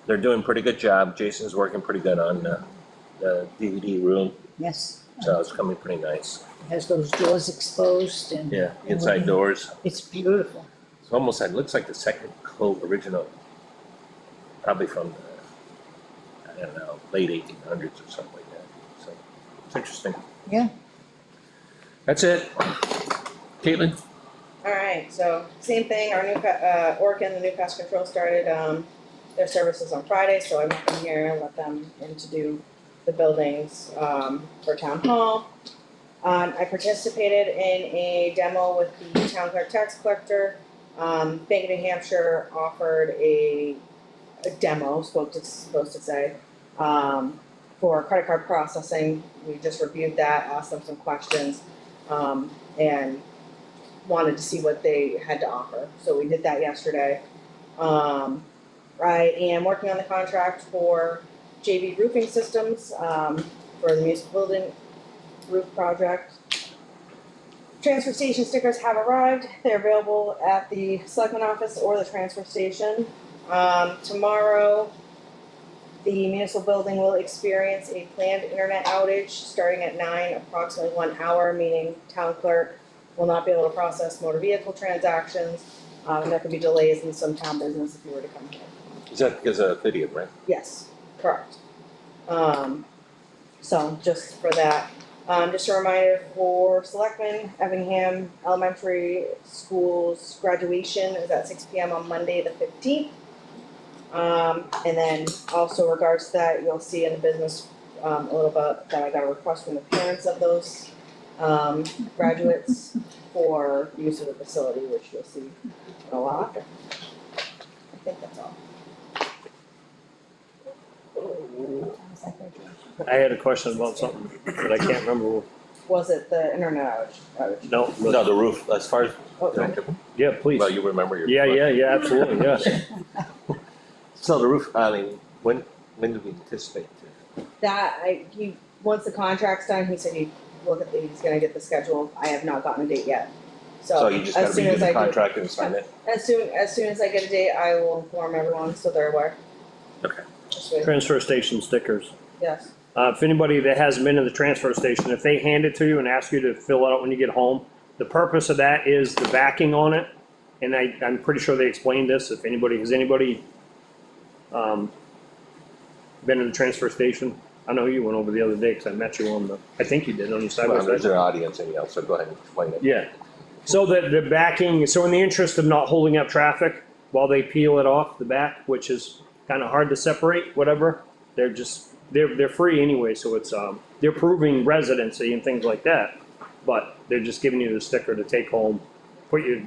They're doing a pretty good job. Jason's working pretty good on the DVD room, Yes, so it's coming pretty nice. has those doors exposed and. Yeah, inside doors. It's beautiful. It's almost, it looks like the second Cove original, probably from the, I don't know, late 1800s or something like that. So it's interesting. Yeah. That's it. Caitlin? Alright, so same thing, our new, Orkin, the new pest control started, their services on Friday, so I went in here and let them in to do the buildings, for town hall. I participated in a demo with the town clerk tax collector. Bank of New Hampshire offered a demo, supposed to say, for credit card processing. We just reviewed that, asked them some questions, and wanted to see what they had to offer. So we did that yesterday. I am working on the contract for JV Roofing Systems, for the municipal building roof project. Transfer station stickers have arrived. They're available at the Selectmen office or the transfer station. Tomorrow, the municipal building will experience a planned internet outage starting at 9, approximately 1 hour, meaning town clerk will not be able to process motor vehicle transactions. And there could be delays in some town business if you were to come here. Is that because of video, right? Yes, correct. So just for that, just a reminder for Selectmen, Effingham Elementary School's graduation is at 6 p.m. on Monday, the 15th. And then also regards to that, you'll see in the business, a little bit that I got a request from the parents of those, graduates for use of the facility, which you'll see in a while after. I think that's all. I had a question about something, but I can't remember. Was it the internet outage? No, No, the roof, as far as, Oh, yeah, please. well, you remember your. Yeah, absolutely, yes. So the roof, I mean, when do we anticipate? Once the contract's done, he said he's gonna get the schedule. I have not gotten a date yet. So you just gotta as soon redo as the I do- contract and sign it? As soon as I get a date, I will inform everyone so they're aware. Okay. Just wait. Transfer station stickers. Yes. If anybody that hasn't been to the transfer station, if they hand it to you and ask you to fill it out when you get home, the purpose of that is the backing on it. And I'm pretty sure they explained this, has anybody, been to the transfer station? I know you went over the other day, cause I met you I think you did, on the side by Well, side. there's an audience anyhow, so go ahead and explain it. Yeah, so the backing, so in the interest of not holding up traffic while they peel it off the back, which is kinda hard to separate, whatever, they're free anyway, so it's, they're proving residency and things like that. But they're just giving you the sticker to take home, put your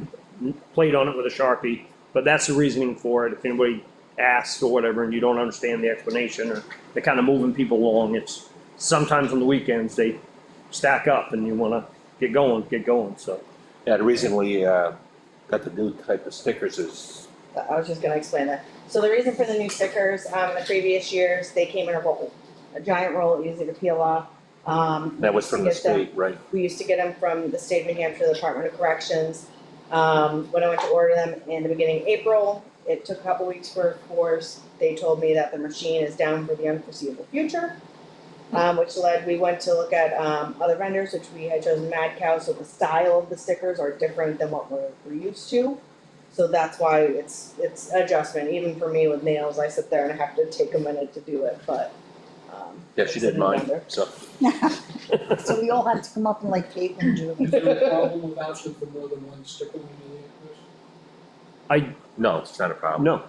plate on it with a Sharpie, but that's the reasoning for it, if anybody asks or whatever and you don't understand the explanation, or they're kinda moving people along, it's, sometimes on the weekends, they stack up and you wanna get going, so. Yeah, the reason we got the new type of stickers is, I was just gonna explain that. So the reason for the new stickers, the previous years, they came in a roll, a giant roll, easy to peel off. That was from the state, right? We used to get them from the state of New Hampshire Department of Corrections. When I went to order them in the beginning of April, it took a couple weeks for force. They told me that the machine is down for the unforeseeable future, which led, we went to look at other vendors, which we had chosen Mad Cow, so the style of the stickers are different than what we're used to. So that's why it's adjustment, even for me with nails, I sit there and I have to take a minute to do it, but. Yeah, she did mine, so. So we all have to come up and like Caitlin do. Is there a problem with asking for more than one sticker when you leave, Chris? No, it's not a problem. No,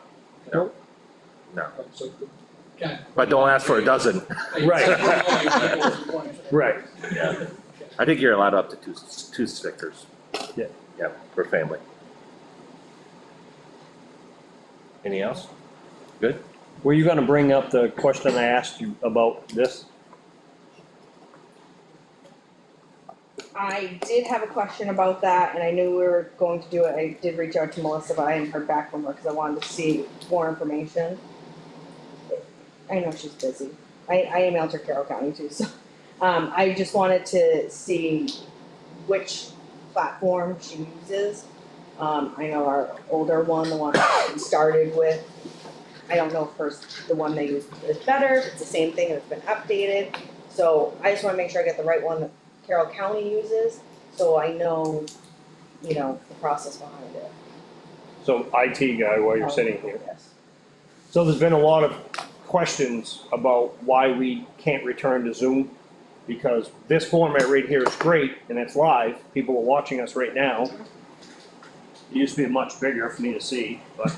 No. So, okay. But don't ask for a dozen. right. Yeah. I think you're allowed up to two stickers. Yeah. Yeah, per family. Anything else? Good? Were you gonna bring up the question I asked you about this? I did have a question about that, and I knew we were going to do it. I did reach out to Melissa, but I hadn't heard back from her because I wanted to see more information. I know she's busy. I emailed her Carroll County too, so I just wanted to see which platform she uses. I know our older one, the one that we started with, I don't know if the one they use is better, if it's the same thing and it's been updated. So I just wanna make sure I get the right one that Carroll County uses, so I know, the process behind it. So IT guy, while you're sitting here. Yes. So there's been a lot of questions about why we can't return to Zoom. Because this format right here is great and it's live, people are watching us right now. It used to be much bigger for me to see, but,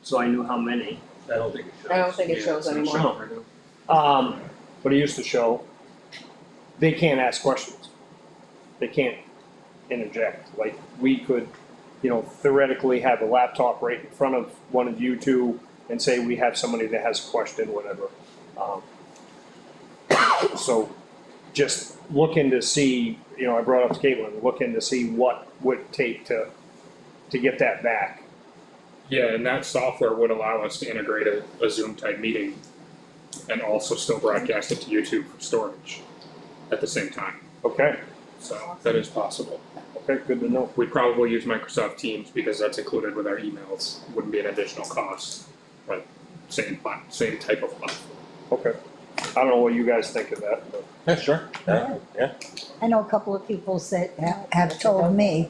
so I knew how many. I don't think it shows. I don't think it shows anymore. But it used to show, they can't ask questions. They can't interject, like, we could, theoretically have a laptop right in front of one of you two and say we have somebody that has a question, whatever. So, just looking to see, I brought up to Caitlin, looking to see what would it take to get that back. Yeah, and that software would allow us to integrate a Zoom type meeting and also still broadcast it to YouTube for storage at the same time. Okay, So that is possible. okay, good to know. We'd probably use Microsoft Teams because that's included with our emails. Wouldn't be an additional cost, but same type of platform. Okay. I don't know what you guys think of that, but. Yeah, sure. Yeah. I know a couple of people that have told me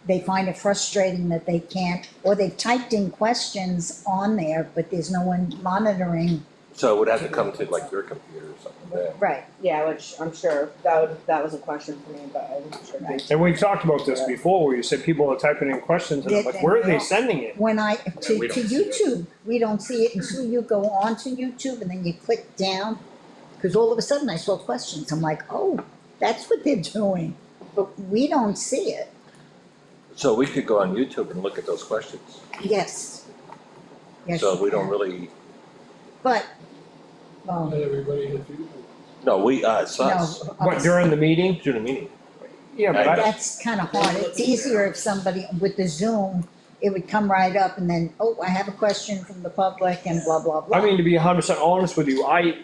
they find it frustrating that they can't, or they've typed in questions on there, but there's no one monitoring. So it would have to come to like your computer or something like that. Right. Yeah, which I'm sure that was a question for me, but I'm sure they. And we've talked about this before, where you said people are typing in questions, and I'm like, where are they sending it? When we to don't see it. YouTube, we don't see it until you go on to YouTube and then you click down. Because all of a sudden I saw questions. I'm like, oh, that's what they're doing. But we don't see it. So we could go on YouTube and look at those questions. Yes. Yes, So you we don't can. really, But, Not everybody has YouTube. no, it's us. no. What, during the meeting? During the meeting. Yeah, but I, That's kind of hard. It's easier if somebody, with the Zoom, it would come right up and then, oh, I have a question from the public and blah, blah, blah. I mean, to be 100% honest with you, I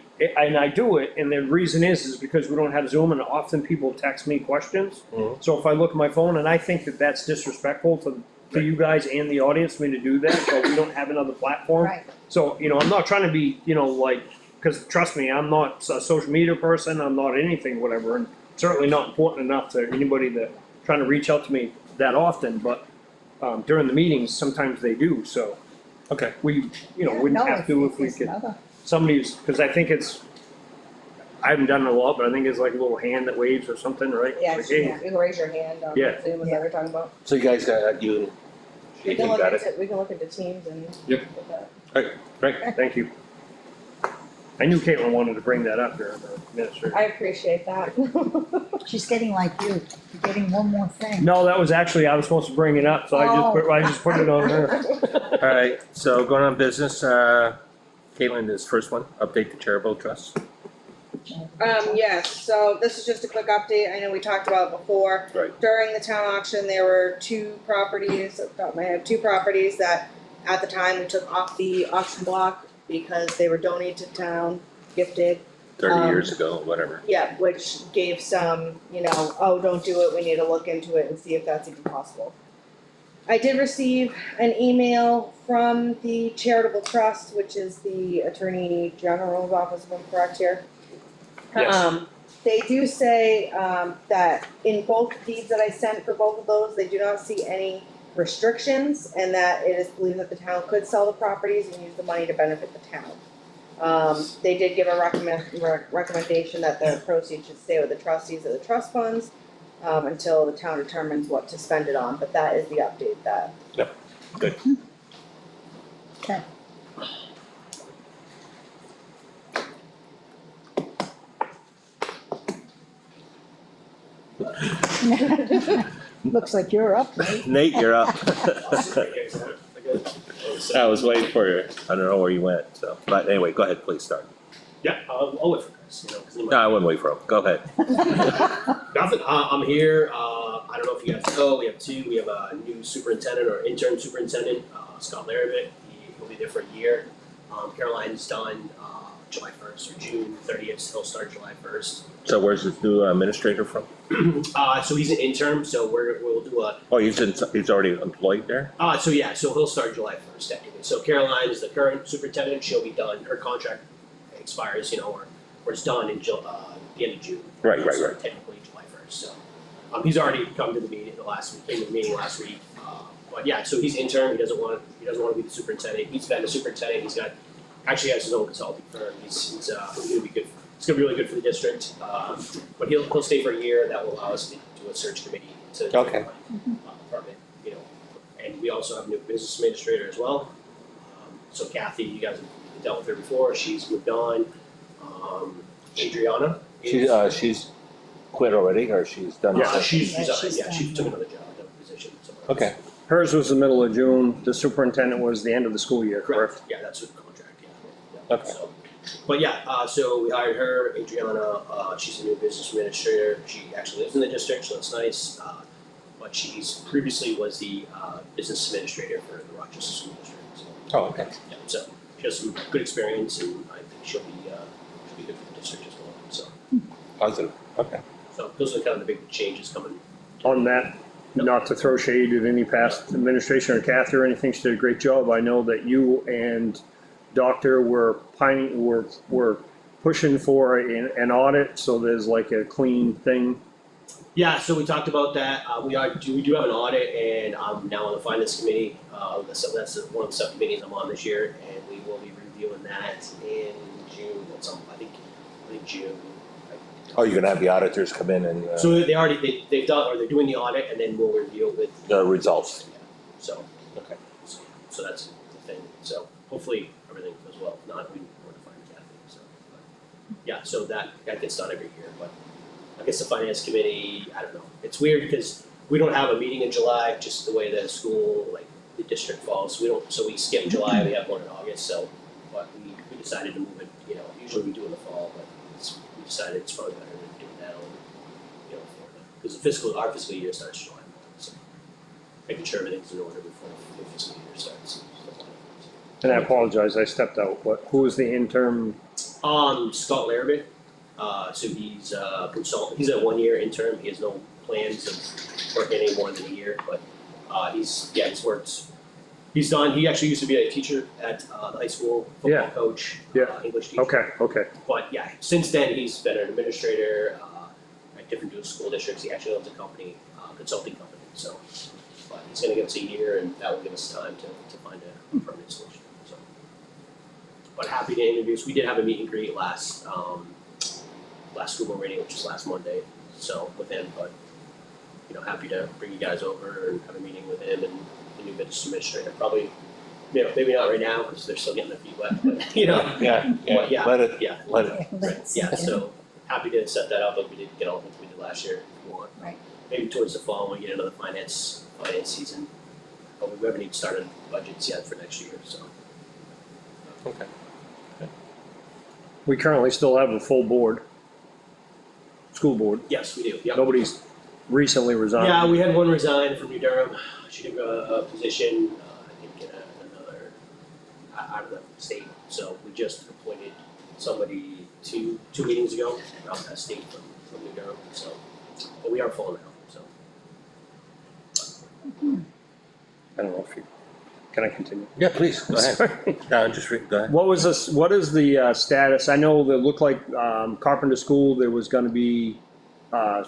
do it, and the reason is because we don't have Zoom, and often people text me questions. Mhm. So if I look at my phone, and I think that that's disrespectful to you guys and the audience for me to do that, so we don't have another platform. Right. So, I'm not trying to be, because trust me, I'm not a social media person, I'm not anything, whatever, and certainly not important enough to anybody that trying to reach out to me that often, but during the meetings, sometimes they do, so. Okay. We, Yeah, wouldn't no, have to if we it's could, another- somebody's, because I think I haven't done it a lot, but I think it's like a little hand that waves or something, right? Yeah, Like, you hey, can raise your hand on Yeah. Zoom, is that what we're talking about? So you guys got, you We can and look got it? into, we can look into Teams and. Yep. look at that. Great, thank you. I knew Caitlin wanted to bring that up during the administration. I appreciate that. She's getting like you, getting one more thing. No, that was actually, I was supposed to bring it up, so I just put it on her. All right, so going on business, Caitlin, this first one, update the charitable trust. Yes, so this is just a quick update, I know we talked about it before. Right. During the town auction, there were two properties that At the time, we took off the auction block because they were donated to town, gifted. 30 years ago, whatever. Yeah, which gave some, oh, don't do it, we need to look into it and see if that's even possible. I did receive an email from the charitable trust, which is the Attorney General's office, if I'm correct here. Yes. They do say, that in both deeds that I sent for both of those, they do not see any restrictions, and that it is believed that the town could sell the properties and use the money to benefit the town. They did give a recommendation that the proceeds should stay with the trustees of the trust funds, until the town determines what to spend it on, but that is the update that. Good. Okay. Looks like you're up, right? Nate, you're up. I was waiting for you. I don't know where you went, so, but anyway, go ahead, please start. Yeah, I'll wait for Chris, 'cause he No, I wouldn't wait for him. Go ahead. Nothing, I'm here, I don't know if you guys know, we have a new superintendent or intern superintendent, Scott Larrabee, he'll be there for a year. Caroline's done, July first or June 30th, he'll start July 1st. So where's this new administrator from? So he's an intern, so we'll do a, Oh, he's already employed there? so he'll start July 1st technically. So Caroline is the current superintendent, she'll be done, her contract expires, or it's done in the end of June. Right. So technically July 1st, so. He's already come to the meeting came to the meeting last week. But yeah, so he's intern, he doesn't want to be the superintendent. He's been a superintendent, actually has his own consulting firm. He's gonna be good. It's gonna be really good for the district. But he'll stay for a year. That will allow us to do a search committee to Okay. department, And we also have a new business administrator as well. So Kathy, you guys have dealt with her before. She's moved on. Adriana. She's quit already, or she's done? Yeah, she done, took another job, another position somewhere else. Okay. Hers was the middle of June, the superintendent was the end of the school year, correct? Yeah, that's with the contract, yeah. Okay. So, but yeah, so we hired her, Adriana, she's a new business administrator, she actually lives in the district, so that's nice. But she's previously was the, business administrator for the Rochester School District, so. Oh, okay. Yeah, so she has some good experience and I think she'll be good for the district as well, so. Positive. Okay. So those are kind of the big changes coming. On that, not to throw shade at any past administration or Kathy or anything, she did a great job. I know that you and Doctor were pushing for an audit, so there's like a clean thing. Yeah, so we talked about that. We do have an audit, and I'm now on the finance committee. That's one of the subcommittees I'm on this year, and we will be reviewing that in June. I think June. Oh, you're gonna have the auditors come in and, So they've done, or they're doing the audit, and then we'll review it with. the results. Yeah. So. Okay. So that's the thing. So hopefully everything goes well. If not, we will find Kathy. So. But, yeah. So that gets done every year, but. I guess the finance committee, I don't know, it's weird because we don't have a meeting in July, just the way the school, like, the district falls, so we skip July, we have one in August, so, but we decided to move it, usually we do in the fall, but we decided it's probably better to do it now, because our fiscal year starts July 1, so making sure everything's in order before the fiscal year starts. And I apologize, I stepped out, but who was the interim? Scott Larrabee. So he's a consultant, he's a 1-year intern, he has no plans of working any more than a year, but, he's worked. He actually used to be a teacher at, the high school, football Yeah. coach, Yeah. English teacher. Okay, But yeah, since then, he's been an administrator, at different school districts, he actually owns a company, consulting company, so. But he's gonna give us a year and that will give us time to find a permanent solution, so. But happy to introduce, we did have a meet and greet last school board meeting, which was last Monday, so with him, but, happy to bring you guys over and have a meeting with him and the new business administrator, probably, maybe not right now, because they're still getting their feet wet, but, Yeah, But yeah, let it, yeah. let it. Yeah, so happy to set that up, like we did get all what we did last year, if you want. Right. Maybe towards the fall, when we get into the finance season, but we haven't even started budgets yet for next year, so. Okay. we currently still have a full board, school board, Yes, we do, yep. nobody's recently resigned. Yeah, we had one resign from New Durham, she took a position, I think in another out of the state. So we just appointed somebody two meetings ago out of that state from New Durham, so, but we are full now, so. I don't know if you, can I continue? Yeah, please, go ahead. Sorry. No, go ahead. What was this, what is the status? I know that looked like Carpenter School, there was gonna be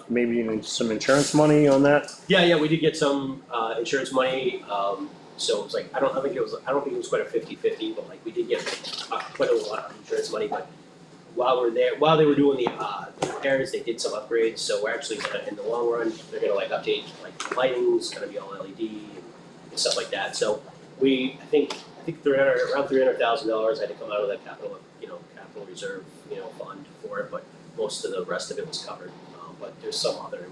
maybe even some insurance money on that. Yeah, we did get some insurance money. So it was like I don't think it was quite a 50-50, but like we did get quite a lot of insurance money. But while they were doing the repairs, they did some upgrades. So we're actually gonna, in the long run, they're gonna like update like the lighting's gonna be all LED and stuff like that. So I think around $300,000 had to come out of that capital reserve fund for it, but most of the rest of it was covered. But there's some other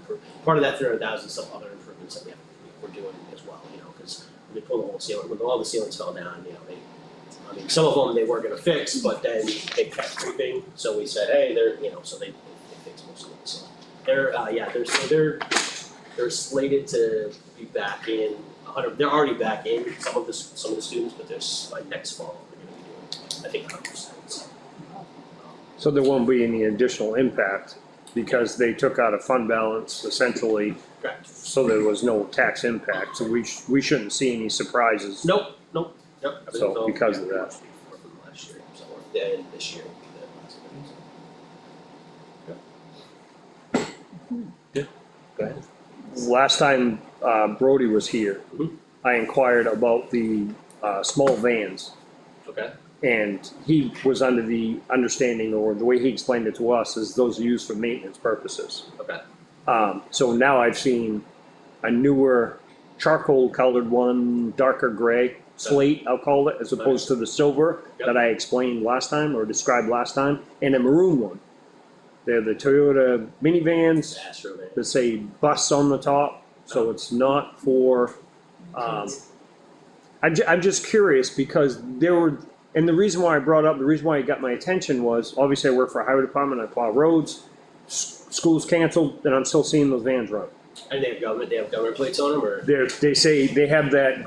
part of that 300,000, some other improvements that we're doing as well, because when they pulled the whole ceiling, when all the ceilings fell down, some of them they weren't gonna fix, but then they kept creeping, so we said, hey, so they fixed most of them, so. They're slated to be back in, they're already back in, some of the students, but there's, by next fall, they're gonna be doing, I think, 100%, so. So there won't be any additional impact because they took out a fund balance essentially. Correct. So there was no tax impact, so we shouldn't see any surprises. Nope. So because of that. From last year, so then this year. Go ahead. Last time Brody was here, Mhm. I inquired about the small vans. Okay. And he was under the understanding, or the way he explained it to us, is those are used for maintenance purposes. Okay. So now I've seen a newer charcoal colored one, darker gray, slate, I'll call it, as opposed to the silver Yep. that I explained last time or described last time, and a maroon one. They're the Toyota minivans Astro man. that say bus on the top, so it's not for, I'm just curious because there were, and the reason why it got my attention was, obviously I work for a highway department, I plow roads, school's canceled, and I'm still seeing those vans run. And they have government plates on them, or? They say they have the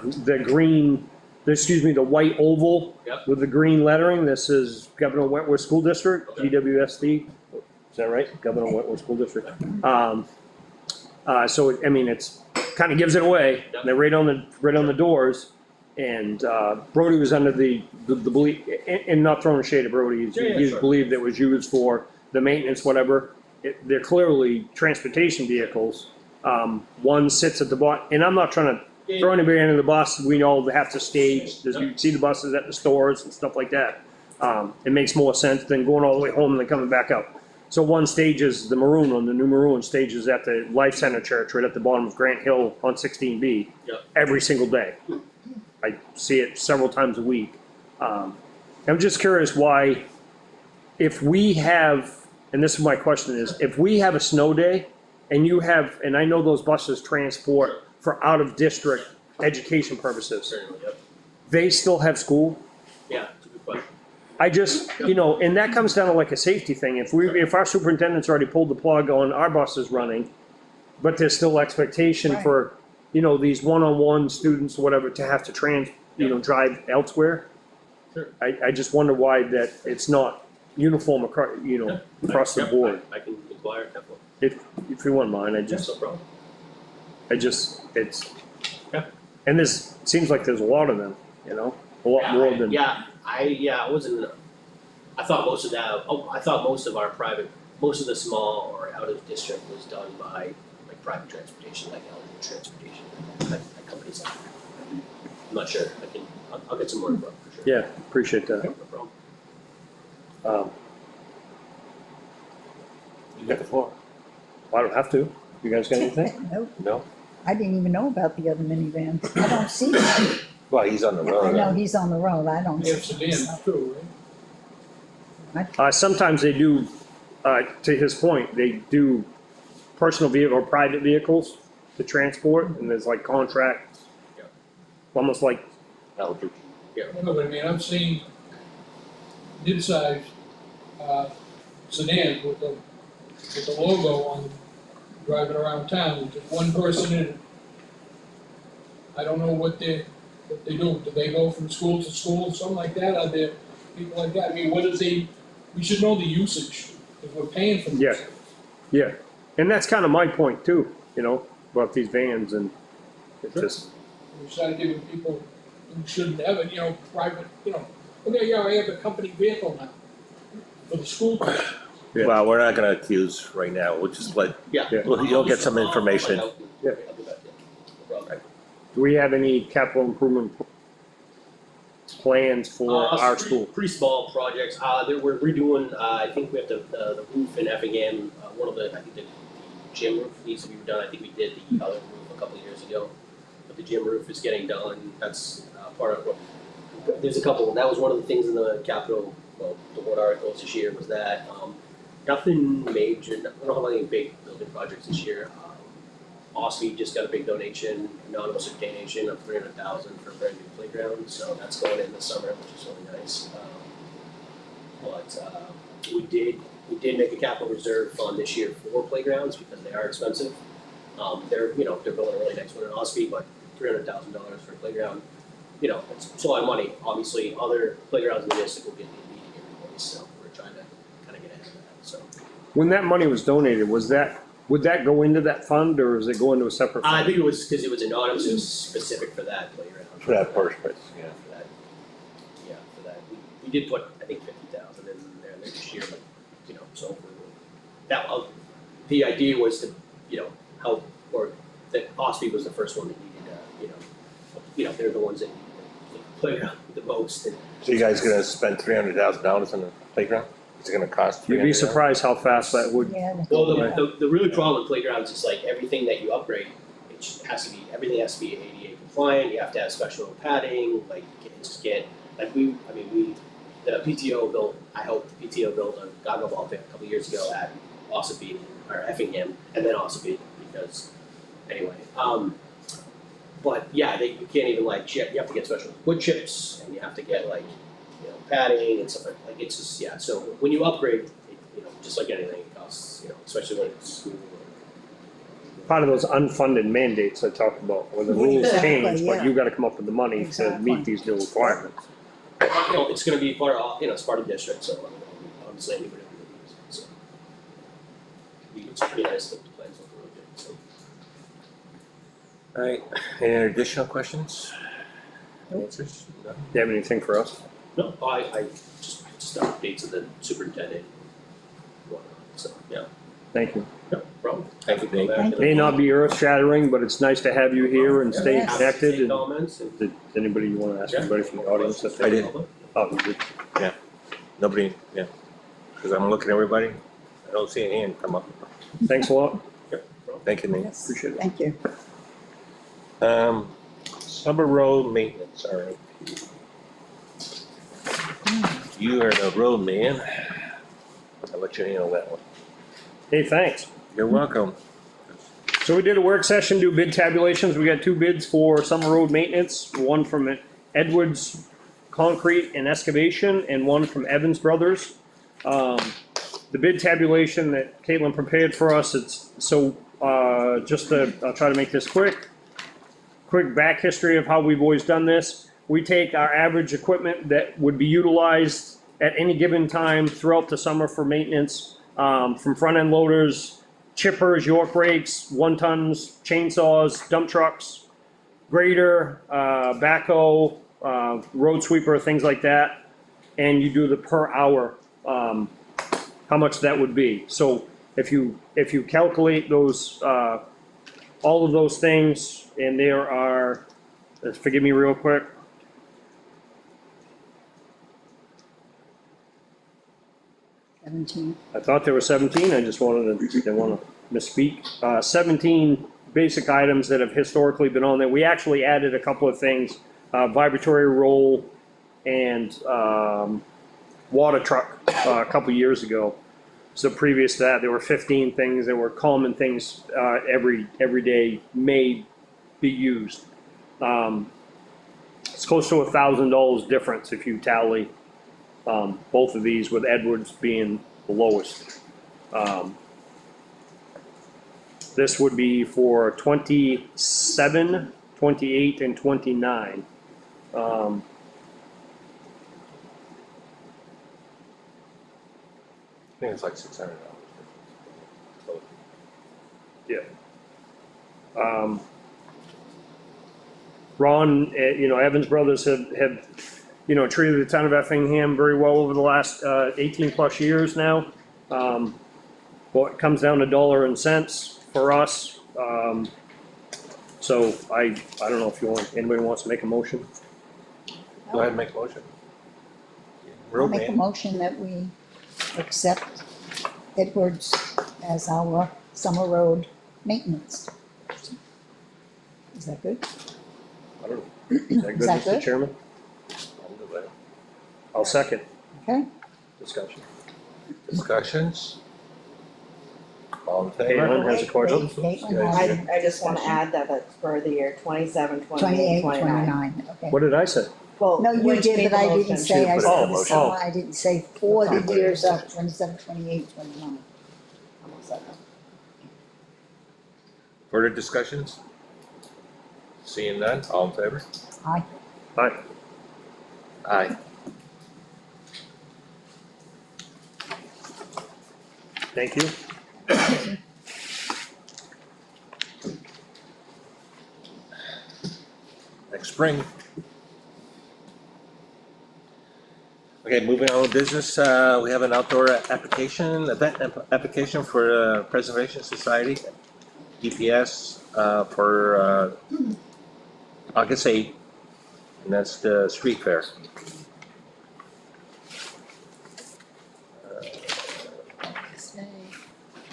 white oval Yep. with the green lettering. This is Governor Wentworth School District, Okay. GWSD. Is that right? Governor Wentworth School District. So it's kind of gives it away. Yep. They're right on the doors. And Brody was under the belief, and not throwing shade at Brody, he Sure. believed it was used for the maintenance, whatever. They're clearly transportation vehicles. One sits at the bottom, and I'm not trying to throw anybody under the bus. We all have to stage. You see the buses at the stores and stuff like that. It makes more sense than going all the way home and then coming back up. So one stages, the maroon one, the new maroon stages at the Life Center Church right at the bottom of Grant Hill on 16B Yep. every single day. I see it several times a week. I'm just curious why, if we have, and this is my question is, if we have a snow day and you have, and I know those buses transport for out of district education purposes, Certainly, yep. they still have school? Yeah, it's a good question. I just, and that comes down to like a safety thing. If our superintendent's already pulled the plug on our buses running, but there's still expectation Right. for, these one-on-one students, whatever, to have to drive elsewhere. Sure. I just wonder why that it's not uniform across, across the Yep, board. I can inquire, definitely. If you wouldn't mind, No problem. it's, Yeah. and seems like there's a lot of them, a lot more than. I wasn't. I thought most of that. I thought most of the small or out of district was done by like private transportation, like Elliott Transportation, like companies like that. I'm not sure. I'll get some more info for sure. Yeah, appreciate that. No problem. You got the floor. I don't have to. You guys got anything? Nope, No? I didn't even know about the other minivans. I don't see them. Well, he's on the I road. know he's on the road, I don't They see have them. sedans too, right? Sometimes they do, to his point, they do personal vehicle or private vehicles to transport, and there's like contracts. Yeah. Almost like, Eldridge. No, but I mean, I've seen mid-size, sedans with the logo on them, driving around town with just one person in it. I don't know what If they do they go from school to school, something like that, are there people like that? I mean, we should know the usage, if we're paying for Yeah. this. Yeah, and that's kind of my point too, you know, about these vans and it just, We start giving people who shouldn't have it, private, okay, yeah, I have a company vehicle now for the school. Yeah. Well, we're not gonna accuse right now, we'll just let, Yeah. Yeah. well, you'll get some information. Yeah. I'll do that, yeah. No problem. do we have any capital improvement plans for our Pretty- school? Pretty small projects, we're redoing, I think we have the roof in Effingham, I think the gym roof needs to be redone, I think we did the other roof a couple of years ago. But the gym roof is getting done, that's, part of what, there's a couple, that was one of the things in the capital, the warrant articles this year was that, nothing major, we don't have any big building projects this year. OSFI just got a big donation, anonymous donation of $300,000 for a brand new playground, so that's going in this summer, which is really nice. We did make a capital reserve fund this year for playgrounds because they are expensive. They're building a really nice one in OSFI, but $300,000 for a playground, it's a lot of money. Obviously, other playgrounds in the district will get need to get replaced, so we're trying to kind of get ahead of that, so. When that money was donated, would that go into that fund or is it go into a separate I fund? think it was, because it was anonymous, it was specific for that playground. For that purpose, yeah. For that, for that, we did put, I think, 50,000 in there this year, but, so that, the idea was to, help, or that OSFI was the first one that needed, they're the ones that needed the playground the most, and So you guys gonna spend $300,000 on the playground? Is it gonna cost $300,000? You'd be surprised how fast that would, Yeah, well, the really problem with playgrounds is like everything that you upgrade, everything has to be ADA compliant, you have to have special padding, like, the PTO built, I hope the PTO built a goggle ball pit a couple years ago at Ossipee, or Effingham, and then Ossipee, because, anyway, but yeah, you can't even you have to get special wood chips, and you have to get padding and stuff like it's just, yeah, so when you upgrade, just like anything, it costs, especially when it's school. part of those unfunded mandates I talked about, where the Yeah, rules exactly, change, but yeah. you gotta come up with the money to Exactly. meet these new requirements. It's gonna be part of, it's part of the district, so obviously anybody will use it, so. It's pretty nice that the plans look really good, so. Alright, any additional questions? Answers? No? Do you have anything for us? No, I just updates of the superintendent. and whatnot, so, yeah, Thank you. no problem. Thank you, Dave. Thank May not be earth shattering, but it's nice to have you here and stay Yes. connected. Take And comments and. does anybody you wanna ask Yeah. anybody from the audience if I they? did. Oh, you did. Nobody, yeah. Cause I'm looking at everybody, I don't see a hand come up. Thanks a lot. Thank you, Nate. Yes, Appreciate it. thank you. Summer road maintenance, alright. You are the road man. I'll let you handle that one. Hey, thanks. You're welcome. So we did a work session, do bid tabulations. We got 2 bids for summer road maintenance, one from Edwards Concrete and Excavation and one from Evans Brothers. The bid tabulation that Caitlin prepared for us, I'll try to make this quick. Quick back history of how we've always done this. We take our average equipment that would be utilized at any given time throughout the summer for maintenance, from front end loaders, chippers, York rakes, 1-tons, chainsaws, dump trucks, grader, backhoe, road sweeper, things like that. And you do the per hour, how much that would be. So if you calculate those, all of those things, and there are, forgive me real quick. I thought there were 17, I just didn't wanna misspeak. 17 basic items that have historically been on there. We actually added a couple of things, vibratory roll and, water truck, a couple years ago. So previous to that, there were 15 things that were common things, every day may be used. It's close to $1,000 difference if you tally, both of these, with Edwards being the lowest. This would be for 27, 28, and 29. I think it's like $600. Ron, Evans Brothers have treated the town of Effingham very well over the last 18 plus years now. Well, it comes down to dollar and cents for us. So I don't know if anybody wants to make a motion. Go ahead and make a motion. I'll make a motion that we accept Edwards as our summer road maintenance. Is that good? I don't know. Is that good, Is that Mr. good? Chairman? I'll do that. I'll second. Okay, Discussion. Discussions? All in favor? Caitlin has a question. Caitlin has I just wanna add that that's for the year 27, 28, 28, 29. 29, okay. What did I say? Well, No, you Rich did, made but the I motion. didn't say, I She said put it the in motion. summer, I didn't say for the Okay. years of 27, 28, 29. Almost said that. Further discussions? Seeing none, all in favor? Aye. Aye. Aye. Thank you. Next spring. Okay, moving on with business, we have an outdoor application for Preservation Society, EPS, for August 8th, and that's the street fair.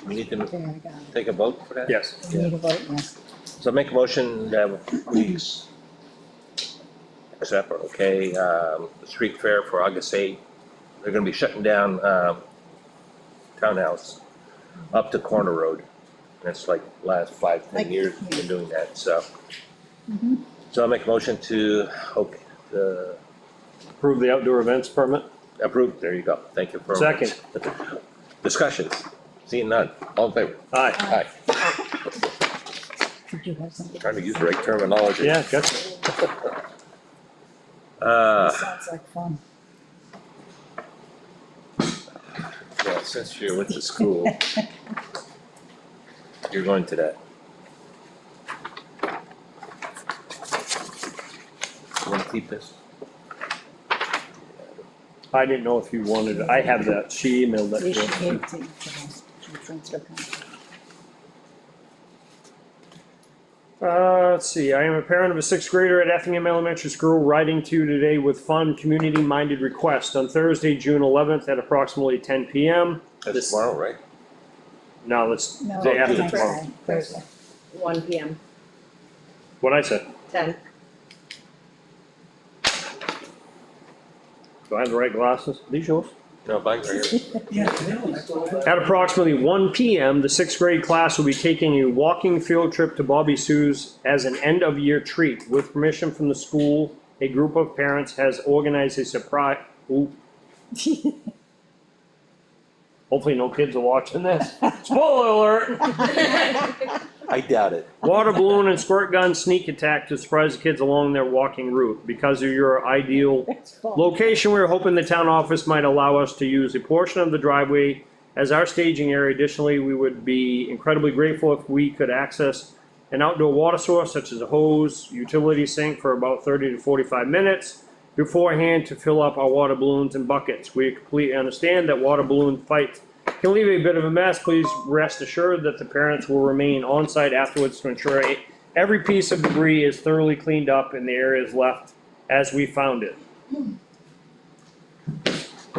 We need to Okay, I got it. take a vote for that? Yes. We need a vote, yes. So make a motion that we accept or okay, the street fair for August 8th. They're gonna be shutting down, Townhouse up to Corner Road. That's like last 5-10 Like, years we've been doing that, so. Mhm. So I'll make a motion to, Approve the outdoor events permit. approve, there you go, thank you for. Second. Discussions, seeing none, all in favor? Aye. Aye. Did you have something? Trying to use the right terminology. Yeah, gotcha. Sounds like fun. Yeah, since you're with the school, you're going to that. You wanna keep this? I didn't know if you wanted it. I have that. She emailed that We to should us. give to each of us, to the transfer company. Let's see, I am a parent of a sixth grader at Effingham Elementary School, writing to you today with fun, community-minded request on Thursday, June 11th at approximately 10 p.m. That's This- tomorrow, right? No, that's No, day after next tomorrow. day, Thursday. 1 PM, What I said. 10. Do I have the right glasses? These yours? No, bike right here. At approximately 1 p.m., the sixth grade class will be taking a walking field trip to Bobby Sue's as an end-of-year treat. With permission from the school, a group of parents has organized a surprise. Ooh. Hopefully no kids are watching this. Spoiler alert! I doubt it. Water balloon and squirt gun sneak attack to surprise the kids along their walking route. Because of your ideal That's fun. location, we're hoping the town office might allow us to use a portion of the driveway as our staging area. Additionally, we would be incredibly grateful if we could access an outdoor water source such as a hose, utility sink for about 30 to 45 minutes beforehand to fill up our water balloons and buckets. We completely understand that water balloon fights can leave a bit of a mess. Please rest assured that the parents will remain on site afterwards to ensure every piece of debris is thoroughly cleaned up and the area is left as we found it.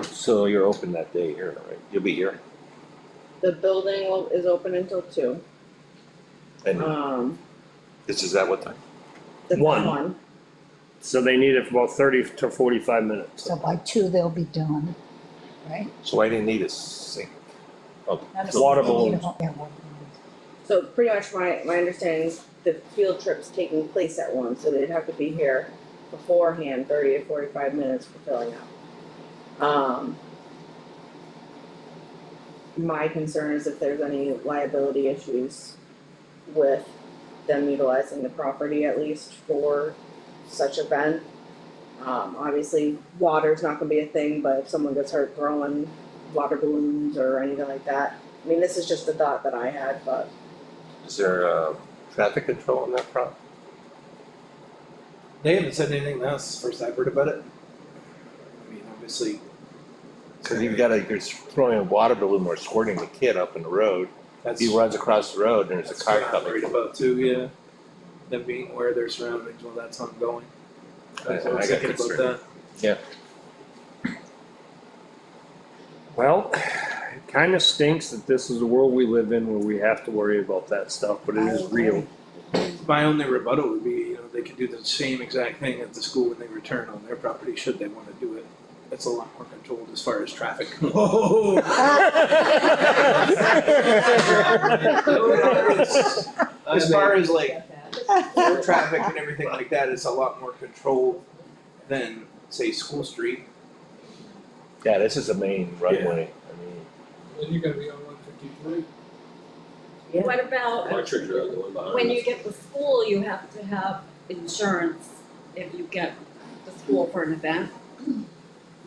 So you're open that day here, right? You'll be here? The building is open until 2. And this is at what time? The One. 1. So they need it for about 30 to 45 minutes. So by 2, they'll be done, right? So I didn't need a sink. Oh, so- Water They need a balloons. whole- yeah, water balloons. So pretty much my understanding is the field trip's taking place at 1, so they'd have to be here beforehand, 30 to 45 minutes for filling up. My concern is if there's any liability issues with them utilizing the property at least for such event. Obviously, water's not gonna be a thing, but if someone gets hurt throwing water balloons or anything like that, I mean, this is just a thought that I had, but Is there, traffic control on that problem? They haven't said anything to us, first I've heard about it. I mean, obviously. Cause you've got you're throwing a water balloon or squirting the kid up in the road. That's, He runs across the road and there's a that's car what I'm coming. worried about too, yeah. Them being aware of their surroundings while that's ongoing. I was I got thinking about concerned. that. Well, it kinda stinks that this is the world we live in where we have to worry about that stuff, but it is real. My only rebuttal would be, they could do the same exact thing at the school when they return on their property, should they wanna do it. It's a lot more controlled as far as traffic. Whoa! As far as like road traffic and everything like that, it's a lot more controlled than, say, School Street. Yeah, this is the main runway, I mean. Then you're gonna be on 153. What about Orchard Road, the one behind when you us. get to school, you have to have insurance if you get to school for an event?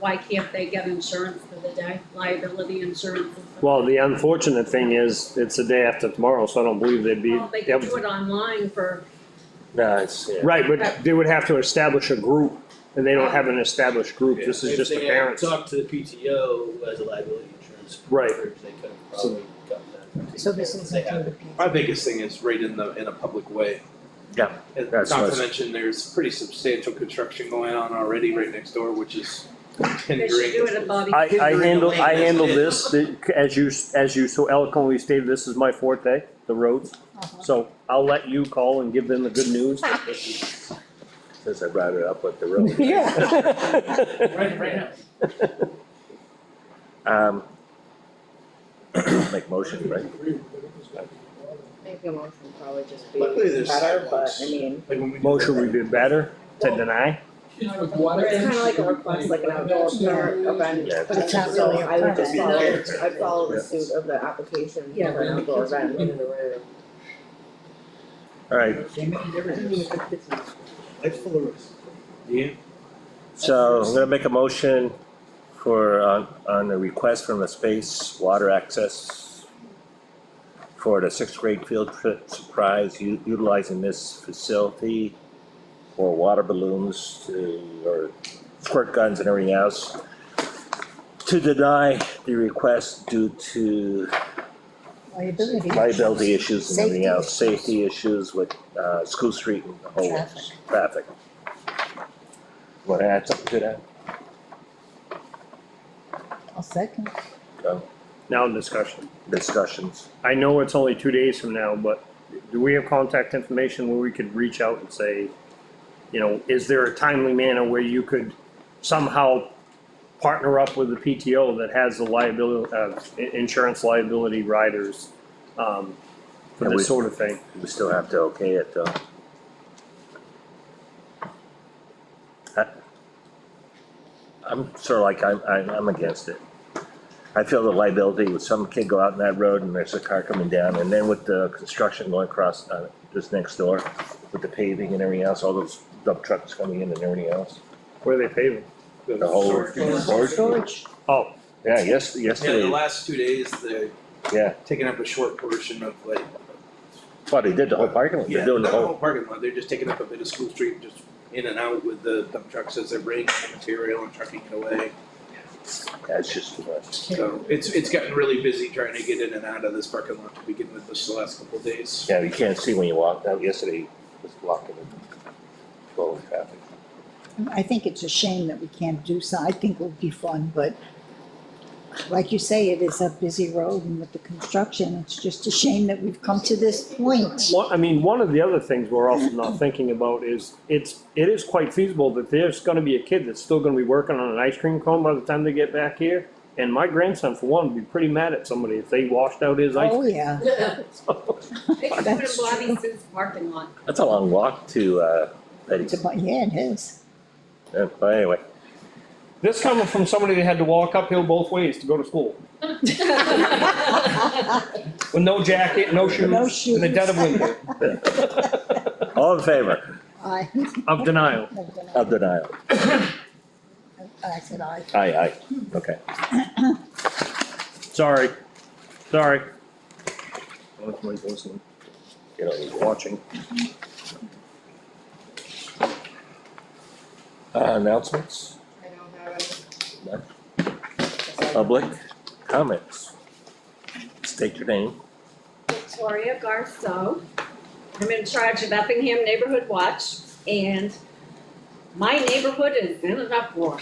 Why can't they get insurance for the day, liability insurance? Well, the unfortunate thing is, it's the day after tomorrow, so I don't believe they'd be. Well, they can do it online for, No, it's, yeah. Right, but they would have to establish a group, and they don't have an established group, this is If just the they had parents. talked to the PTO who has a liability insurance Right. coverage, they could have probably gotten that. So this Because they isn't have through it. the P. My biggest thing is right in a public way. Yeah, And that's not what's- to mention, there's pretty substantial construction going on already right next door, which is hindering. they should do it at Bobby. I handle Hindering the this, as you so eloquently stated, this is my forte, the roads. Uh-huh. So I'll let you call and give them the good news. Since I brought it up with the road. Right Um, make motion, right? I think a motion would probably just be Luckily, there's better, but sidewalks. I mean, Like when we do Motion that- would be better to deny. With water. it's kinda like a request, like an outdoor parent event. Yeah. But it's not So really a I would just permit. follow, I'd follow the suit of the application Yeah, for an outdoor event. Alright, Life's full of risks. Yeah. so I'm gonna make a motion for, on the request from the Space Water Access for the sixth grade field trip surprise, utilizing this facility for water balloons or squirt guns and everything else, to deny the request due to liability issues and everything else, safety issues with, School Street and the whole traffic. Want to add something to that? I'll second. No, Now discussion. discussions. I know it's only 2 days from now, but do we have contact information where we could reach out and say, is there a timely manner where you could somehow partner up with the PTO that has the liability, insurance liability riders, for Yeah, this sort of thing? We still have to okay it though. I'm sort of like, I'm against it. I feel the liability with some kid go out in that road and there's a car coming down, and then with the construction going across, just next door, with the paving and everything else, all those dump trucks coming in and everything else. Where are they paving? The whole. Storage. Oh, Yeah, Yeah, the yesterday, last 2 days, they're yeah, taking up a short portion of like. well, they did the whole parking lot, Yeah, they're doing the not the whole, whole parking lot, they're just taking up a bit of School Street, just in and out with the dump trucks as they're bringing the material and trucking it away. that's just too much. So it's gotten really busy trying to get in and out of this parking lot to begin with this the last couple of days. Yeah, you can't see when you walk out, yesterday was blocking it, flowing traffic. I think it's a shame that we can't do so. I think it would be fun, but like you say, it is a busy road, and with the construction, it's just a shame that we've come to this point. one of the other things we're also not thinking about is, it is quite feasible that there's gonna be a kid that's still gonna be working on an ice cream cone by the time they get back here. And my grandson, for one, would be pretty mad at somebody if they washed out his ice Oh, cream. yeah. They can do it in That's Bobby true. Sue's parking lot. That's a long walk to, Betty's. Yeah, it is. Yeah, but anyway, This coming from somebody that had to walk uphill both ways to go to school. With no jacket, no shoes, No in the dead of winter. all in favor? Aye. of denial. Of denial. I said aye. Aye, okay. Sorry. Sorry. Oh, somebody's listening, You know, he's watching. announcements, I don't have any. public comments. State your name. Victoria Garceau. I'm in charge of Effingham Neighborhood Watch, and my neighborhood is in an uproar.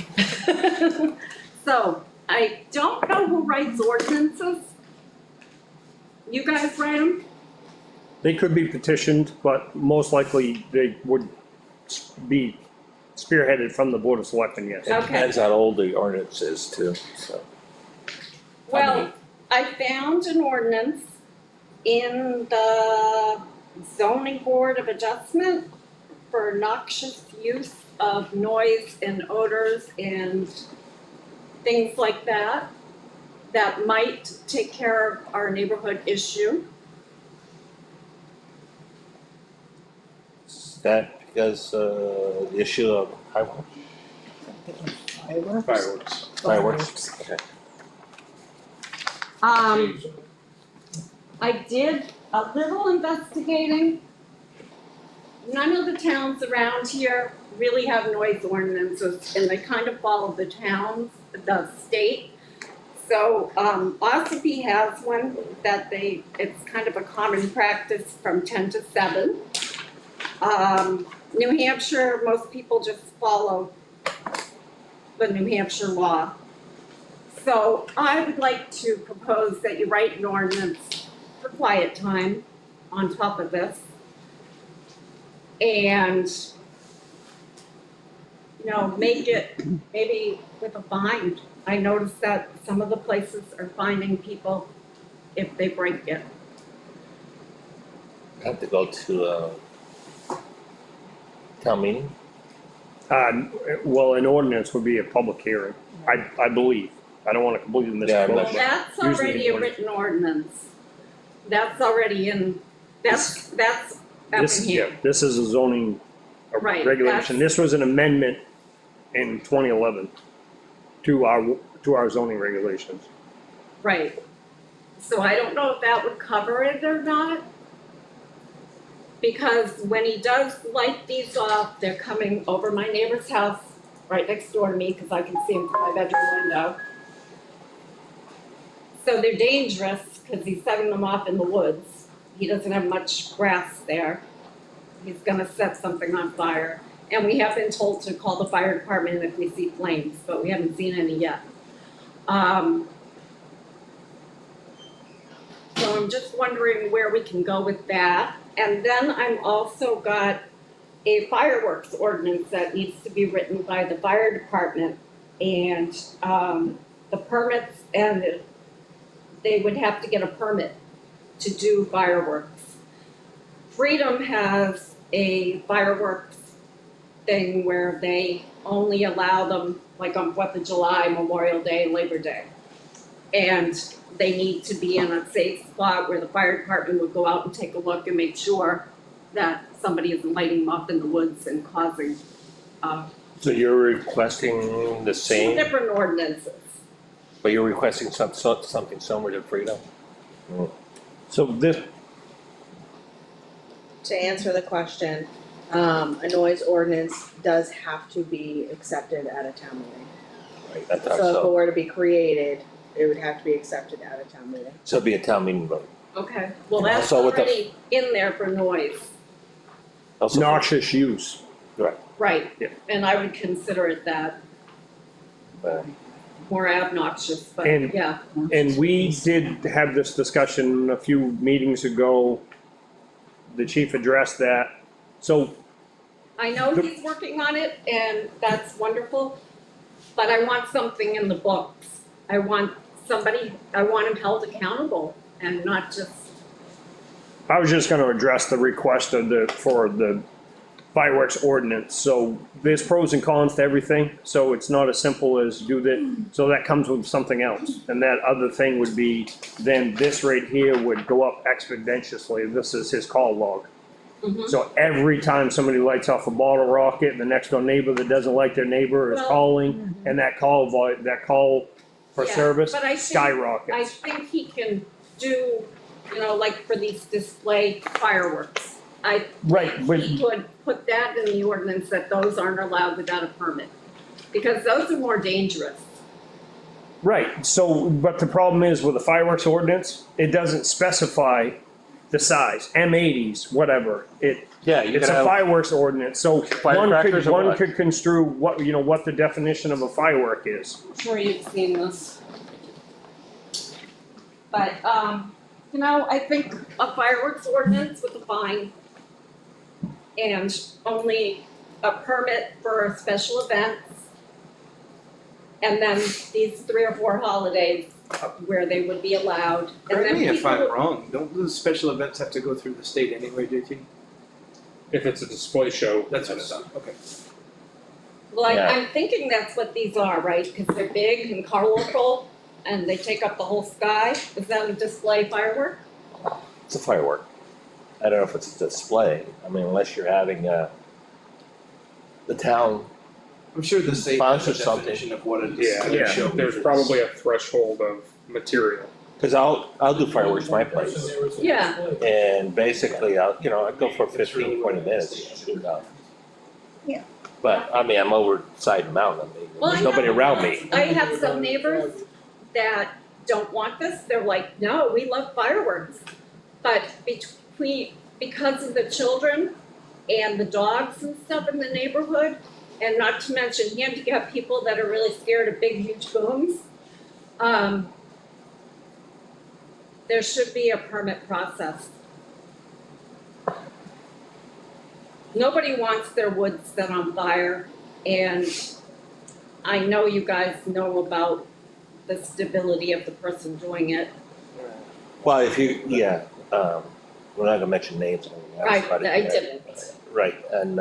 So, I don't know who writes ordinances. You guys write them? They could be petitioned, but most likely they would be spearheaded from the Board of Selectmen, yes. It Okay. depends how old the ordinance is too, so. Well, I found an ordinance in the zoning board of adjustment for noxious use of noise and odors and things like that, that might take care of our neighborhood issue. Is that because, the issue of Fireworks. fireworks? Okay. I did a little investigating. None of the towns around here really have noise ordinances, and they kind of follow the towns, the state. So, Ossipee has one that it's kind of a common practice from 10 to 7. New Hampshire, most people just follow the New Hampshire law. So I would like to propose that you write an ordinance for quiet time on top of this. And, you know, make it maybe with a fine. I noticed that some of the places are fining people if they break it. Have to go to, town meeting? Well, an ordinance would be a public hearing, I believe. I don't wanna completely Yeah, I'm misquote. not Well, sure. that's Usually already a one. written ordinance. That's already in, that's This, yeah, Effingham. this is a zoning Right, regulation. This was an amendment in 2011 to our zoning regulations. Right. So I don't know if that would cover it or not. Because when he does light these off, they're coming over my neighbor's house, right next door to me, because I can see them from my bedroom window. So they're dangerous, because he's setting them off in the woods. He doesn't have much grass there. He's gonna set something on fire. And we have been told to call the fire department if we see flames, but we haven't seen any yet. So I'm just wondering where we can go with that. And then I'm also got a fireworks ordinance that needs to be written by the fire department. And, the permits, and they would have to get a permit to do fireworks. Freedom has a fireworks thing where they only allow them like on 4th of July, Memorial Day, Labor Day. And they need to be in a safe spot where the fire department would go out and take a look and make sure that somebody isn't lighting them up in the woods and causing, So you're requesting the two same, different ordinances. but you're requesting something similar to Freedom? So this, To answer the question, a noise ordinance does have to be accepted at a town meeting. Right, I thought So if it so. were to be created, it would have to be accepted at a town meeting. So it'd be a town meeting vote. Okay, well, that's Also with the- already in there for noise, Also, noxious use. right? Yeah. And I would consider it that, more obnoxious, but And- yeah. And we did have this discussion a few meetings ago. The chief addressed that. So I know he's working on it and that's wonderful, but I want something in the books. I want him held accountable and not just, I was just gonna address the request for the fireworks ordinance. So there's pros and cons to everything, so it's not as simple as do that. So that comes with something else. And that other thing would be, then this right here would go up exponentially. This is his call log. Mhm. So every time somebody lights off a bottle rocket, the next door neighbor that doesn't like their neighbor is Well- calling, and that call for Yeah, service but I think- I skyrockets. think he can do, like for these display fireworks. Right, but He would put that in the ordinance that those aren't allowed without a permit. Because those are more dangerous. right, so, but the problem is with the fireworks ordinance, it doesn't specify the size, M80s, whatever. Yeah, you It's can a have, fireworks ordinance, so Firecrackers or one what? could construe what the definition of a firework is. I'm sure you've seen this. But, I think a fireworks ordinance with a fine and only a permit for special events. And then these 3 or 4 holidays where they would be allowed. And Correct then me if people I'm would- wrong, don't those special events have to go through the state anyway, JT? If it's a display show. That's what I thought, okay. Well, Yeah. I'm thinking that's what these are, right? Because they're big and colorful and they take up the whole sky. Is that a display firework? it's a firework. I don't know if it's a display, I mean, unless you're having, the town, I'm sure the state has Sponsor a something. definition of what a Yeah, display show there's is. probably a threshold of material. cause I'll do fireworks my place. Yeah. And basically, I'd go for 15, 20 minutes, shoot off. Yeah. But, I mean, I'm over side mountain, I mean, Well, there's I nobody have- around me. I have some neighbors that don't want this. They're like, no, we love fireworks. But because of the children and the dogs and stuff in the neighborhood, and not to mention handicapped people that are really scared of big, huge booms, there should be a permit process. Nobody wants their woods set on fire, and I know you guys know about the stability of the person doing it. Well, we're not gonna mention names or anything else, Right, but I didn't. Right, and,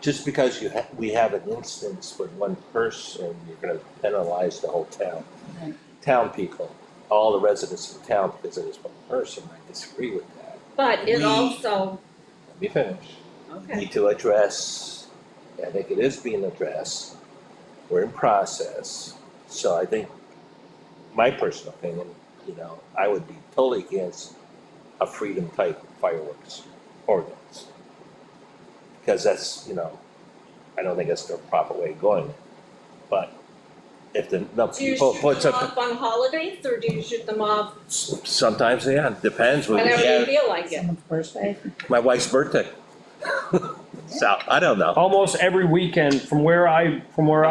just because we have an instance with one person, you're gonna penalize the whole town. Right. Town people, all the residents of town because it is one person, I disagree with that. But it We- also, Let me finish. okay, Need to address, I think it is being addressed, we're in process, so I think, my personal opinion, I would be totally against a freedom type fireworks ordinance. Because that's, I don't think that's the proper way of going, but if enough do you people shoot puts them up, off on holidays, or do you shoot them off sometimes, yeah, depends, whenever you feel like it? Someone's birthday. my wife's birthday. So, I don't know. Almost every weekend, from where I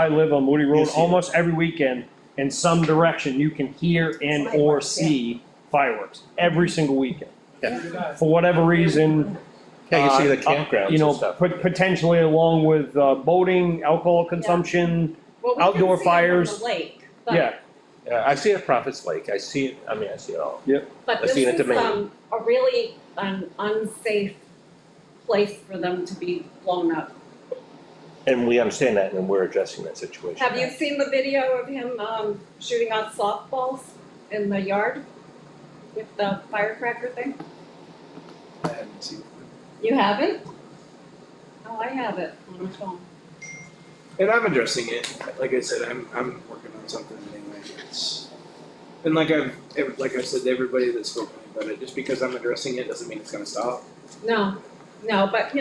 live on Moody Road, see it. almost every weekend, in some direction, you can hear and or Fireworks, see fireworks, every single weekend. Yeah. For whatever reason, Yeah, you see the uh, campgrounds and stuff. potentially along with boating, alcohol consumption, Well, we can Outdoor see them on fires. the lake, but, yeah. Yeah, I see it at Prophet's Lake, I see it all. but I've this seen it to is, me. a really an unsafe place for them to be blown up. And we understand that, and we're addressing that situation. Have you seen the video of him, shooting off softballs in the yard with the firecracker thing? I haven't seen it. You haven't? Oh, I have it on my phone. And I'm addressing it, like I said, I'm working on something anyway, and like I've said to everybody that's spoken about it, just because I'm addressing it doesn't mean it's gonna stop. No, but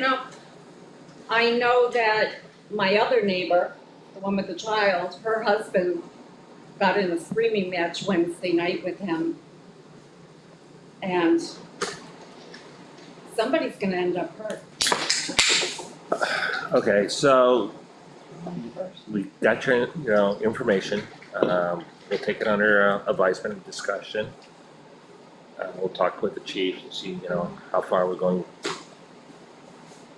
I know that my other neighbor, the one with the child, her husband got in a screaming match Wednesday night with him. And somebody's gonna end up hurt. Okay, so we got your, information. We'll take it under advisement and discussion. We'll talk with the chief to see, how far we're going.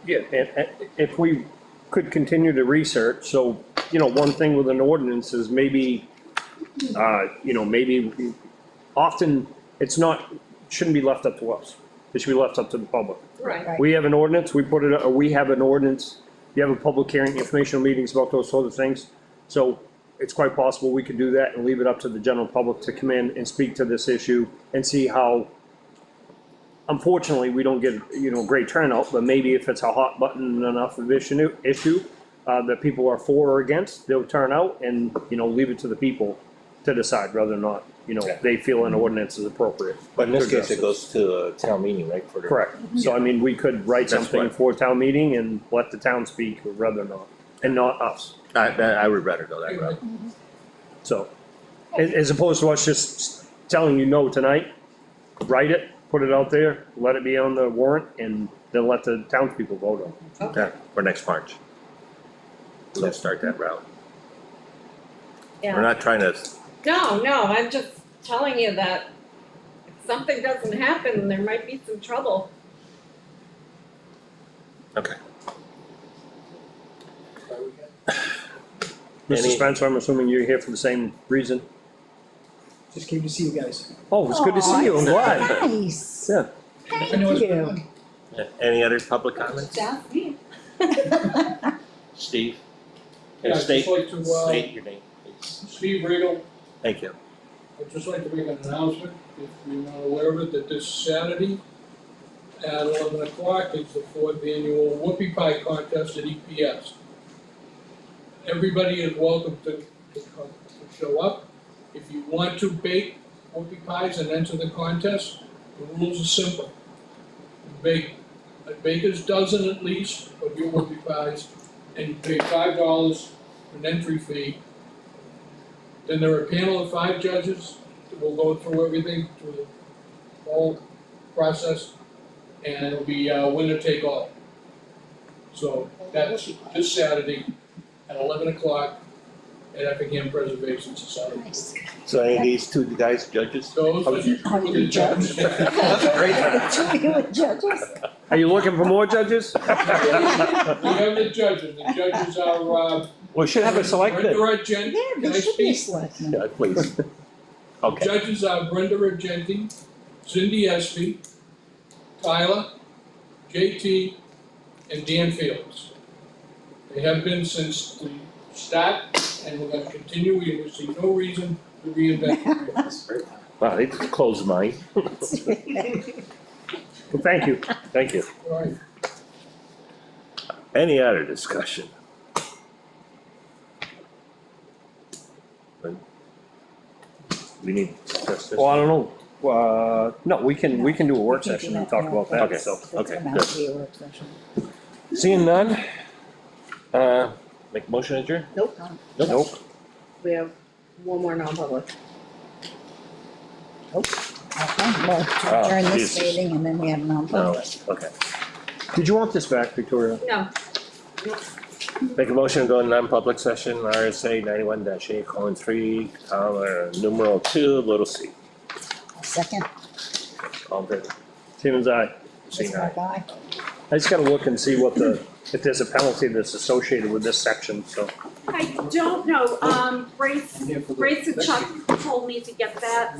Yeah, and if we could continue to research, so, one thing with an ordinance is maybe, maybe often it's shouldn't be left up to us. It should be left up to the public. Right. We have an ordinance, we have an ordinance, you have a public hearing, informational meetings about those sort of things. So it's quite possible we could do that and leave it up to the general public to come in and speak to this issue and see how unfortunately, we don't get, great turnout, but maybe if it's a hot button enough of issue, that people are for or against, they'll turn out and, leave it to the people to decide whether or not, they feel an ordinance is appropriate. But in this to case, it address goes to a town meeting, right? For the- Correct. So I mean, we could write That's something right. for a town meeting and let the town speak rather not, and not us. I would rather go that route. So, as opposed to us just telling you no tonight, write it, put it out there, let it be on the warrant, and then let the townspeople vote on it. Yeah, for next March. We'll just start that route. Yeah. We're not trying to, No, I'm just telling you that if something doesn't happen, there might be some trouble. okay. Mr. Any- Spencer, I'm assuming you're here for the same reason? Just came to see you guys. Oh, it's good to see you, I'm glad. Nice. Yeah. I know it's Thank been you. on. Any other public comments? That's me. Steve? Yeah, I'd State, just like to, state your name, please. Steve Riegel, Thank you. I'd just like to make an announcement, if you're not aware of it, that this Saturday at 11 o'clock is the 4th annual Whoopie Pie Contest at EPS. Everybody is welcome to show up. If you want to bake whoopie pies and enter the contest, the rules are simple. You bake a baker's dozen at least of your whoopie pies, and you pay $5 for an entry fee. Then there are a panel of 5 judges that will go through everything, through the whole process, and it'll be winner take all. So that's this Saturday at 11 o'clock at Effingham Preservation Society. Nice. So any of these two guys judges? Those are the judges. That's great. Two good judges. Are you looking for more judges? We have the judges. The judges are We should have a selectmen. Brenda Argenti. Yeah, Can there I should be a speak? selectman. Yeah, please. The Okay. judges are Brenda Argenti, Cindy Espy, Tyler, JT, and Dan Fields. They have been since the start, and we're gonna continue. We see no reason to reinvent the wheel. Wow, they just closed mine. Well, thank you. Thank you. All right. Any other discussion? We need to discuss this. Well, I don't know, no, we can do a work We can do session and that, talk yeah. about that, Okay. so. That's Okay, gonna have to be a work session. Seeing none, make a motion adjourn? Nope, Nope. we have one more non-public. Okay, well, Oh, to adjourn this Jesus. meeting and then we have non-public. Okay. Did you want this back, Victoria? No, Make a motion to go in non-public session, RSA 91-8:3, numeral 2, little c. Second, All good. Stevens, aye. Seeing Ms. eye. Markey. I just gotta look and see what if there's a penalty that's associated with this section, so. I don't know, Grace, I'm here for the Grace and next Chuck meeting. told me to get that.